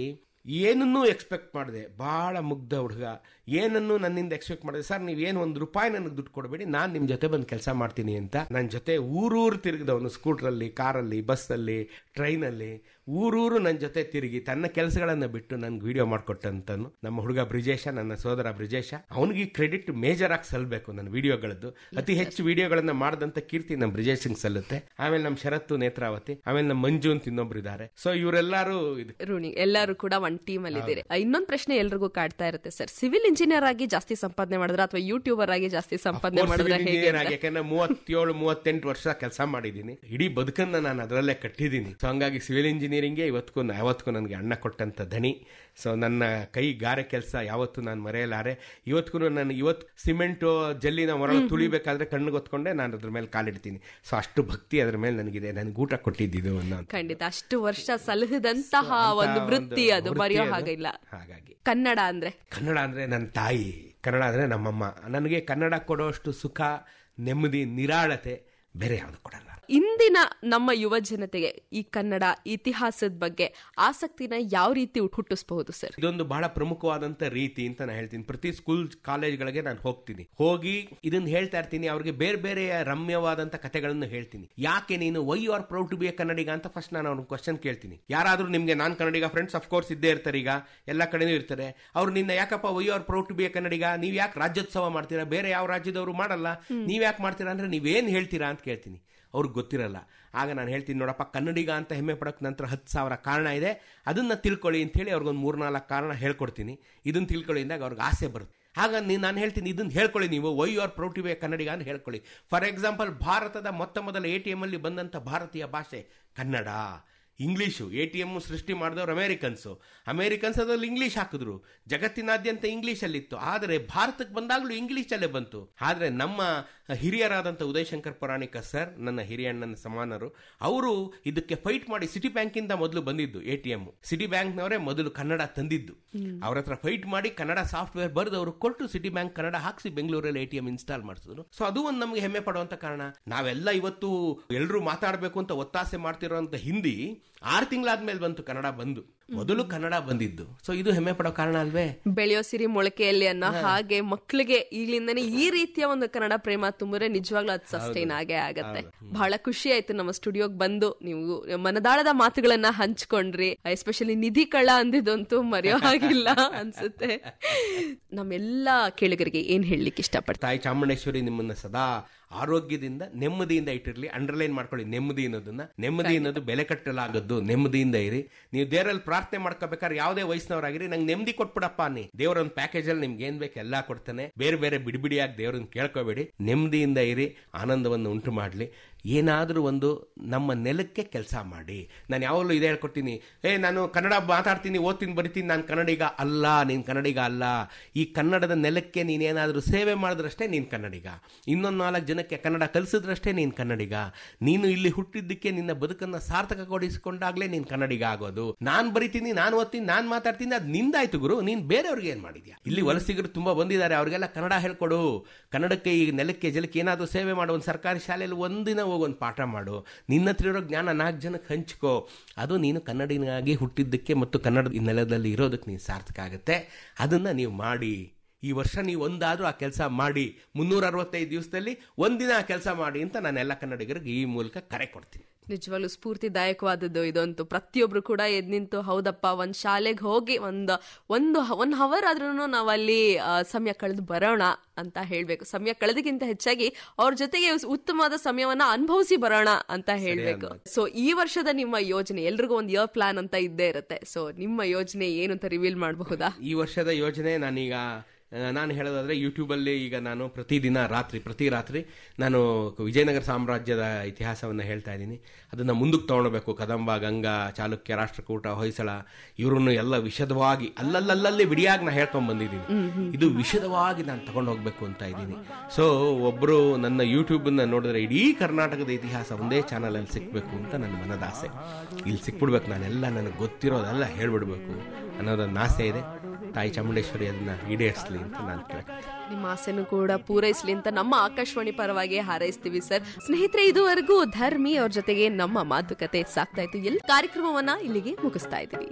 ಏನನ್ನೂ ಎಕ್ಸ್ಪೆಕ್ಟ್ ಮಾಡಿದೆ, ಬಹಳ ಮುಗ್ಧ ಹುಡುಗ, ಏನನ್ನು ನನ್ನಿಂದ ಎಕ್ಸ್ಪೆಕ್ಟ್ ಮಾಡಿದೆ, ಸರ್ ನೀವೇನು ₹1 ನನಗೆ ದುಡ್ಡು ಕೊಡಬೇಡಿ, ನಾನು ನಿಮ್ಮ ಜೊತೆ ಬಂದು ಕೆಲಸ ಮಾಡ್ತೀನಿ ಅಂತ ನನ್ನ ಜೊತೆ ಊರೂರು ತಿರುಗಿದವನು, ಸ್ಕೂಟ್ರಲ್ಲಿ, ಕಾರಲ್ಲಿ, ಬಸ್ಸಲ್ಲಿ, ಟ್ರೈನಲ್ಲಿ ಊರೂರು ನನ್ನ ಜೊತೆ ತಿರುಗಿ ತನ್ನ ಕೆಲಸಗಳನ್ನು ಬಿಟ್ಟು ನನ್ಗೆ ವಿಡಿಯೋ ಮಾಡಿಕೊಟ್ಟಂತನು ನಮ್ಮ ಹುಡುಗ ಬ್ರಿಜೇಶ, ನನ್ನ ಸೋದರ ಬ್ರಿಜೇಶ. ಅವನಿಗೆ ಕ್ರೆಡಿಟ್ ಮೇಜರ್ ಆಗಿ ಸಲ್ಲಬೇಕು. ನನ್ನ ವಿಡಿಯೋಗಳದ್ದು ಅತಿ ಹೆಚ್ಚು ವಿಡಿಯೋಗಳನ್ನ ಮಾಡಿದಂತ ಕೀರ್ತಿ ನಮ್ಮ ಬ್ರಿಜೇಶಂಗ್ ಸಲ್ಲುತ್ತೆ. ಆಮೇಲೆ ನಮ್ಮ ಶರತ್ತು, ನೇತ್ರಾವತಿ, ಆಮೇಲೆ ನಮ್ಮ ಮಂಜು ಅಂತ ಇನ್ನೊಬ್ರು ಇದ್ದಾರೆ. ಸೊ ಇವರೆಲ್ಲರೂ ಎಲ್ಲರೂ ಕೂಡ ಒಂದ್ ಟೀಮ್ ಅಲ್ಲಿ ಇದ್ದೀರಿ. ಇನ್ನೊಂದು ಪ್ರಶ್ನೆ ಎಲ್ರಿಗೂ ಕಾಡ್ತಾ ಇರುತ್ತೆ ಸರ್, ಸಿವಿಲ್ ಇಂಜಿನಿಯರ್ ಆಗಿ ಜಾಸ್ತಿ ಸಂಪಾದನೆ ಮಾಡಿದ್ರೆ ಅಥವಾ ಯೂಟ್ಯೂಬರ್ ಆಗಿ ಜಾಸ್ತಿ ಸಂಪಾದನೆ ಮಾಡಿದ್ರೆ ಹೇಗೆ? ಯಾಕಂದ್ರೆ 37-38 ವರ್ಷ ಕೆಲಸ ಮಾಡಿದೀನಿ, ಇಡೀ ಬದುಕನ್ನ ನಾನು ಅದರಲ್ಲೇ ಕಟ್ಟಿದ್ದೀನಿ. ಸೊ ಹಂಗಾಗಿ ಸಿವಿಲ್ ಇಂಜಿನಿಯರಿಂಗ್ಗೆ ಯಾವತ್ತೂ ನನಗೆ ಅಣ್ಣ ಕೊಟ್ಟಂತ ಧನಿ. ಸೊ ನನ್ನ ಕೈ ಗಾರೆ ಕೆಲಸ ಯಾವತ್ತೂ ನಾನು ಮರೆಯಲಾರೆ. ಇವತ್ತಿಗೂ ನಾನು ಸಿಮೆಂಟ್ ಜಲ್ಲಿನ ಮರಳು ತುಳಿಬೇಕಾದ್ರೆ ಕಣ್ಣು ಗೊತ್ಕೊಂಡೆ ನಾನು ಅದ್ರ ಮೇಲೆ ಕಾಲಿಡ್ತೀನಿ. ಸೊ ಅಷ್ಟು ಭಕ್ತಿ ಅದ್ರ ಮೇಲೆ ನನಗಿದೆ. ನನಗೆ ಊಟ ಕೊಟ್ಟಿದ್ದು ಖಂಡಿತ ಅಷ್ಟು ವರ್ಷ ಸಲಹದಂತಹ ಒಂದು ವೃತ್ತಿ, ಅದು ಮರೆಯೋ ಹಾಗಿಲ್ಲ. ಹಾಗಾಗಿ ಕನ್ನಡ ಅಂದ್ರೆ ನನ್ನ ತಾಯಿ, ಕನ್ನಡ ಅಂದ್ರೆ ನಮ್ಮಮ್ಮ. ನನಗೆ ಕನ್ನಡ ಕೊಡೋಷ್ಟು ಸುಖ, ನೆಮ್ಮದಿ, ನಿರಾಳತೆ ಬೇರೆ ಯಾವುದು ಕೊಡಲ್ಲ. ಇಂದಿನ ನಮ್ಮ ಯುವ ಜನತೆಗೆ ಈ ಕನ್ನಡ ಇತಿಹಾಸದ ಬಗ್ಗೆ ಆಸಕ್ತಿನ ಯಾವ ರೀತಿ ಹುಟ್ಟಿಸಬಹುದು ಸರ್? ಇದೊಂದು ಬಹಳ ಪ್ರಮುಖವಾದಂತ ರೀತಿ ಅಂತ ನಾನು ಹೇಳ್ತೀನಿ. ಪ್ರತಿ ಸ್ಕೂಲ್ ಕಾಲೇಜ್ಗಳಿಗೆ ನಾನು ಹೋಗಿ ಇದನ್ನ ಹೇಳ್ತಾ ಇರ್ತೀನಿ. ಅವ್ರಿಗೆ ಬೇರೆ ಬೇರೆ ರಮ್ಯವಾದಂತ ಕಥೆಗಳನ್ನು ಹೇಳ್ತೀನಿ. ಯಾಕೆ ನೀನು why you are proud to be a Kannadiga ಅಂತ ಫಸ್ಟ್ ನಾನು ಅವ್ರನ್ನ ಕ್ವಶನ್ ಕೇಳ್ತೀನಿ. ಯಾರಾದ್ರೂ ನಿಮ್ಗೆ ನಾನ್ ಕನ್ನಡಿಗ ಫ್ರೆಂಡ್ಸ್ ಅಫ್ಕೋರ್ಸ್ ಇದ್ದೇ ಇರ್ತಾರೆ, ಈಗ ಎಲ್ಲ ಕಡೆನೂ ಇರ್ತಾರೆ. ಅವ್ರು ನಿನ್ನ ಯಾಕಪ್ಪ why you are proud to be a Kannadiga, ನೀವ್ ಯಾಕೆ ರಾಜ್ಯೋತ್ಸವ ಮಾಡ್ತೀರಾ, ಬೇರೆ ಯಾವ ರಾಜ್ಯದವರು ಮಾಡಲ್ಲ, ನೀವ್ ಯಾಕೆ ಮಾಡ್ತೀರಾ ಅಂದ್ರೆ ನೀವೇನ್ ಹೇಳ್ತೀರಾ ಅಂತ ಕೇಳ್ತೀನಿ. ಅವ್ರಿಗೆ ಗೊತ್ತಿರಲ್ಲ. ಆಗ ನಾನು ಹೇಳ್ತೀನಿ, ನೋಡಪ್ಪ ಕನ್ನಡಿಗ ಅಂತ ಹೆಮ್ಮೆ ಪಡೋಕೆ ನಂತರ 10,000 ಕಾರಣ ಇದೆ, ಅದನ್ನ ತಿಳ್ಕೊಳ್ಳಿ ಅಂತ ಹೇಳಿ ಅವ್ರಿಗೊಂದು 3-4 ಕಾರಣ ಹೇಳ್ಕೊಡ್ತೀನಿ. ಇದನ್ನ ತಿಳ್ಕೊಳ್ಳಿ ಅಂದಾಗ ಅವ್ರಿಗೆ ಆಸೆ ಬರುತ್ತೆ. ಆಗ ನಾನು ಹೇಳ್ತೀನಿ, ಇದನ್ನ ಹೇಳ್ಕೊಳ್ಳಿ, ನೀವು why you are proud to be a Kannadiga ಅಂತ ಹೇಳ್ಕೊಳ್ಳಿ. ಫಾರ್ ಎಕ್ಸಾಂಪಲ್, ಭಾರತದ ಮೊದಲ ATM ಅಲ್ಲಿ ಬಂದಂತ ಭಾರತೀಯ ಭಾಷೆ ಕನ್ನಡ. ಇಂಗ್ಲಿಷು ATM ಸೃಷ್ಟಿ ಮಾಡಿದವರು ಅಮೆರಿಕನ್ಸ್ ಅದ್ರಲ್ಲಿ ಇಂಗ್ಲಿಷ್ ಹಾಕಿದ್ರು. ಜಗತ್ತಿನಾದ್ಯಂತ ಇಂಗ್ಲಿಷ್ ಅಲ್ಲಿತ್ತು. ಆದರೆ ಭಾರತಕ್ಕೆ ಬಂದಾಗಲೂ ಇಂಗ್ಲಿಷ್ ಅಲ್ಲೇ ಬಂತು. ಆದ್ರೆ ನಮ್ಮ ಹಿರಿಯರಾದಂಥ ಉದಯಶಂಕರ್ ಪುರಾಣಿಕ ಸರ್, ನನ್ನ ಹಿರಿಯಣ್ಣನ ಸಮಾನರು, ಅವರು ಇದಕ್ಕೆ ಫೈಟ್ ಮಾಡಿ ಸಿಟಿ ಬ್ಯಾಂಕ್ ಇಂದ ಮೊದಲು ಬಂದಿದ್ದು ATM. ಸಿಟಿ ಬ್ಯಾಂಕ್ನವರೇ ಮೊದಲು ಕನ್ನಡ ತಂದಿದ್ದು. ಅವ್ರ ಹತ್ರ ಫೈಟ್ ಮಾಡಿ ಕನ್ನಡ ಸಾಫ್ಟ್ವೇರ್ ಬರೆದು ಅವರು ಕೊಟ್ಟು ಸಿಟಿ ಬ್ಯಾಂಕ್ ಕನ್ನಡ ಹಾಕಿಸಿ ಬೆಂಗಳೂರಲ್ಲಿ ATM ಇನ್ಸ್ಟಾಲ್ ಮಾಡಿಸಿದ್ರು. ಸೊ ಅದು ಒಂದು ನಮಗೆ ಹೆಮ್ಮೆ ಪಡುವಂತ ಕಾರಣ. ನಾವೆಲ್ಲ ಇವತ್ತು ಎಲ್ಲರೂ ಮಾತಾಡಬೇಕು ಅಂತ ಒತ್ತಾಸೆ ಮಾಡ್ತಿರೋಂಥ ಹಿಂದಿ 6 ತಿಂಗಳಾದ್ಮೇಲೆ ಬಂತು ಕನ್ನಡ ಬಂದು. ಮೊದಲು ಕನ್ನಡ ಬಂದಿದ್ದು. ಸೊ ಇದು ಹೆಮ್ಮೆ ಪಡೋ ಕಾರಣ ಅಲ್ವೇ? ಬೆಳೆಯೋ ಸಿರಿ ಮೊಳಕೆಯಲ್ಲಿ ಅನ್ನೋ ಹಾಗೆ ಮಕ್ಕಳಿಗೆ ಈಗಲಿಂದನೇ ಈ ರೀತಿಯ ಒಂದು ಕನ್ನಡ ಪ್ರೇಮ ತುಂಬಿದ್ರೆ ನಿಜವಾಗ್ಲೂ ಅದು ಸಸ್ಟೈನ್ ಆಗೇ ಆಗತ್ತೆ. ಬಹಳ ಖುಷಿ ಆಯ್ತು ನಮ್ಮ ಸ್ಟುಡಿಯೋಗೆ ಬಂದು ನೀವು ಮನದಾಳದ ಮಾತುಗಳನ್ನ ಹಂಚ್ಕೊಂಡ್ರಿ. ಎಸ್ಪೆಷಲಿ ನಿಧಿ ಕಳ್ಳ ಅಂದಿದಂತೂ ಮರೆಯೋ ಹಾಗಿಲ್ಲ ಅನ್ಸುತ್ತೆ. ನಮ್ಮೆಲ್ಲಾ ಕೇಳುಗರಿಗೆ ಏನ್ ಹೇಳಲಿಕ್ಕೆ ಇಷ್ಟಪಡ್ತಾರೆ? ತಾಯಿ ಚಾಮುಂಡೇಶ್ವರಿ ನಿಮ್ಮನ್ನ ಸದಾ ಆರೋಗ್ಯದಿಂದ ನೆಮ್ಮದಿಯಿಂದ ಇಟ್ಟಿರ್ಲಿ. ಅಂಡರ್ಲೈನ್ ಮಾಡ್ಕೊಳ್ಳಿ ನೆಮ್ಮದಿ ಅನ್ನೋದನ್ನ. ನೆಮ್ಮದಿ ಅನ್ನೋದು ಬೆಲೆ ಕಟ್ಟಲಾಗದ್ದು. ನೆಮ್ಮದಿಯಿಂದ ಇರಿ. ನೀವು ದೇವರಲ್ಲಿ ಪ್ರಾರ್ಥನೆ ಮಾಡ್ಕೋಬೇಕಾದ್ರೆ ಯಾವುದೇ ವಯಸ್ಸಿನವರಾಗಿರಿ, ನಂಗೆ ನೆಮ್ಮದಿ ಕೊಟ್ಬಿಡಪ್ಪ ಅನ್ನಿ. ದೇವರ ಒಂದು ಪ್ಯಾಕೇಜ್ ಅಲ್ಲಿ ನಿಮ್ಗೆ ಏನ್ ಬೇಕು ಎಲ್ಲಾ ಕೊಡ್ತಾನೆ. ಬೇರೆ ಬೇರೆ ಬಿಡಿಬಿಡಿಯಾಗಿ ದೇವರನ್ನ ಕೇಳ್ಕೋಬೇಡಿ. ನೆಮ್ಮದಿಯಿಂದ ಇರಿ, ಆನಂದವನ್ನು ಉಂಟು ಮಾಡ್ಲಿ. ಏನಾದ್ರೂ ಒಂದು ನಮ್ಮ ನೆಲಕ್ಕೆ ಕೆಲಸ ಮಾಡಿ. ನಾನು ಯಾವಾಗಲೂ ಇದೇ ಹೇಳ್ಕೊಡ್ತೀನಿ, ನಾನು ಕನ್ನಡ ಮಾತಾಡ್ತೀನಿ, ಓದ್ತೀನಿ, ಬರಿತೀನಿ, ನಾನು ಕನ್ನಡಿಗ ಅಲ್ಲ. ನೀನ್ ಕನ್ನಡಿಗ ಅಲ್ಲ. ಈ ಕನ್ನಡದ ನೆಲಕ್ಕೆ ನೀನೇನಾದ್ರೂ ಸೇವೆ ಮಾಡಿದ್ರಷ್ಟೇ ನೀನ್ ಕನ್ನಡಿಗ. ಇನ್ನೊಂದು 4 ಜನಕ್ಕೆ ಕನ್ನಡ ಕಲಿಸಿದ್ರಷ್ಟೇ ನೀನ್ ಕನ್ನಡಿಗ. ನೀನು ಇಲ್ಲಿ ಹುಟ್ಟಿದ್ದಕ್ಕೆ ನಿನ್ನ ಬದುಕನ್ನ ಸಾರ್ಥಕಗೊಳಿಸಿಕೊಂಡಾಗ್ಲೇ ನೀನ್ ಕನ್ನಡಿಗ ಆಗೋದು. ನಾನ್ ಬರಿತೀನಿ, ನಾನು ಓದ್ತೀನಿ, ನಾನ್ ಮಾತಾಡ್ತೀನಿ, ಅದು ನಿಂದಾಯ್ತು ಗುರು. ನೀನ್ ಬೇರೆಯವ್ರಿಗೆ ಏನ್ ಮಾಡಿದ್ಯಾ? ಇಲ್ಲಿ ವಲಸಿಗರು ತುಂಬಾ ಬಂದಿದ್ದಾರೆ, ಅವ್ರಿಗೆಲ್ಲ ಕನ್ನಡ ಹೇಳ್ಕೊಡು. ಕನ್ನಡಕ್ಕೆ, ಈ ನೆಲಕ್ಕೆ ಜಲಕ್ಕೆ ಏನಾದ್ರೂ ಸೇವೆ ಮಾಡು. ಒಂದು ಸರ್ಕಾರಿ ಶಾಲೆಯಲ್ಲಿ ಒಂದಿನ ಹೋಗೊಂದು ಪಾಠ ಮಾಡು. ನಿನ್ನ ಹತ್ರ ಇರೋ ಜ್ಞಾನ 4 ಜನಕ್ಕೆ ಹಂಚ್ಕೋ. ಅದು ನೀನು ಕನ್ನಡಿಗನಾಗಿ ಹುಟ್ಟಿದ್ದಕ್ಕೆ ಮತ್ತು ಕನ್ನಡದ ನೆಲದಲ್ಲಿ ಇರೋದಕ್ಕೆ ನೀನು ಸಾರ್ಥಕ ಆಗುತ್ತೆ. ಅದನ್ನ ನೀವು ಮಾಡಿ. ಈ ವರ್ಷ ನೀವು ಒಂದಾದ್ರೂ ಆ ಕೆಲಸ ಮಾಡಿ. 365 ದಿವಸದಲ್ಲಿ ಒಂದಿನ ಆ ಕೆಲಸ ಮಾಡಿ ಅಂತ ನಾನು ಎಲ್ಲ ಕನ್ನಡಿಗರಿಗೆ ಈ ಮೂಲಕ ಕರೆ ಕೊಡ್ತೀನಿ. ನಿಜವಾಗ್ಲೂ ಸ್ಫೂರ್ತಿದಾಯಕವಾದದ್ದು ಇದಂತೂ. ಪ್ರತಿಯೊಬ್ರು ಕೂಡ ಎದ್ ನಿಂತು ಹೌದಪ್ಪ ಒಂದ್ ಶಾಲೆಗೆ ಹೋಗಿ ಒಂದು 1 ಅವರ್ ಆದ್ರೂ ನಾವಲ್ಲಿ ಸಮಯ ಕಳೆದು ಬರೋಣ ಅಂತ ಹೇಳ್ಬೇಕು. ಸಮಯ ಕಳೆದಕ್ಕಿಂತ ಹೆಚ್ಚಾಗಿ ಅವ್ರ ಜೊತೆಗೆ ಉತ್ತಮವಾದ ಸಮಯವನ್ನ ಅನುಭವಿಸಿ ಬರೋಣ ಅಂತ ಹೇಳ್ಬೇಕು. ಸೊ ಈ ವರ್ಷದ ನಿಮ್ಮ ಯೋಜನೆ, ಎಲ್ರಿಗೂ ಒಂದು ಇಯರ್ ಪ್ಲಾನ್ ಅಂತ ಇದ್ದೇ ಇರುತ್ತೆ. ಸೊ ನಿಮ್ಮ ಯೋಜನೆ ಏನು ಅಂತ ರಿವೀಲ್ ಮಾಡಬಹುದಾ? ಈ ವರ್ಷದ ಯೋಜನೆ ನಾನು ಹೇಳೋದಾದ್ರೆ, ಯೂಟ್ಯೂಬಲ್ಲಿ ಈಗ ನಾನು ಪ್ರತಿ ರಾತ್ರಿ ನಾನು ವಿಜಯನಗರ ಸಾಮ್ರಾಜ್ಯದ ಇತಿಹಾಸವನ್ನು ಹೇಳ್ತಾ ಇದ್ದೀನಿ. ಅದನ್ನು ಮುಂದಕ್ಕೆ ತಗೊಳ್ಬೇಕು. ಕದಂಬ, ಗಂಗಾ, ಚಾಲುಕ್ಯ, ರಾಷ್ಟ್ರಕೂಟ, ಹೊಯ್ಸಳ ಇವರನ್ನು ಎಲ್ಲ ವಿಶದವಾಗಿ ಅಲ್ಲಲ್ಲಿ ಬಿಡಿಯಾಗಿ ನಾನು ಹೇಳ್ಕೊಂಡ್ ಬಂದಿದ್ದೀನಿ. ಇದು ವಿಶದವಾಗಿ ನಾನು ತಗೊಂಡು ಹೋಗ್ಬೇಕು ಅಂತ ಇದ್ದೀನಿ. ಸೊ ಒಬ್ರು ನನ್ನ ಯೂಟ್ಯೂಬನ್ನ ನೋಡಿದ್ರೆ ಇಡೀ ಕರ್ನಾಟಕದ ಇತಿಹಾಸ ಒಂದೇ ಚಾನಲ್ ಅಲ್ಲಿ ಸಿಕ್ಬೇಕು ಅಂತ ನನ್ನ ಮನದಾಸೆ. ಇಲ್ಲಿ ಸಿಕ್ಬಿಡ್ಬೇಕು, ನಾನೆಲ್ಲ ನನಗೆ ಗೊತ್ತಿರೋದೆಲ್ಲ ಹೇಳ್ಬಿಡ್ಬೇಕು ಅನ್ನೋದೊಂದು ಆಸೆ ಇದೆ. ತಾಯಿ ಚಾಮುಂಡೇಶ್ವರಿ ಅದನ್ನ ಈಡೇರಿಸಲಿ ಅಂತ ನಾನು ಕೇಳ್ತೀನಿ. ನಿಮ್ಮ ಆಸೆನೂ ಕೂಡ ಪೂರೈಸಲಿ ಅಂತ ನಮ್ಮ ಆಕಾಶವಾಣಿ ಪರವಾಗಿ ಹಾರೈಸ್ತೀವಿ ಸರ್. ಸ್ನೇಹಿತರೆ, ಇದುವರೆಗೂ ಧರ್ಮಿ ಅವ್ರ ಜೊತೆಗೆ ನಮ್ಮ ಮಾತುಕತೆ ಸಾಕ್ತಾ ಇತ್ತು. ಎಲ್ಲ ಕಾರ್ಯಕ್ರಮವನ್ನ ಇಲ್ಲಿಗೆ ಮುಗಿಸ್ತಾ ಇದ್ದೀವಿ.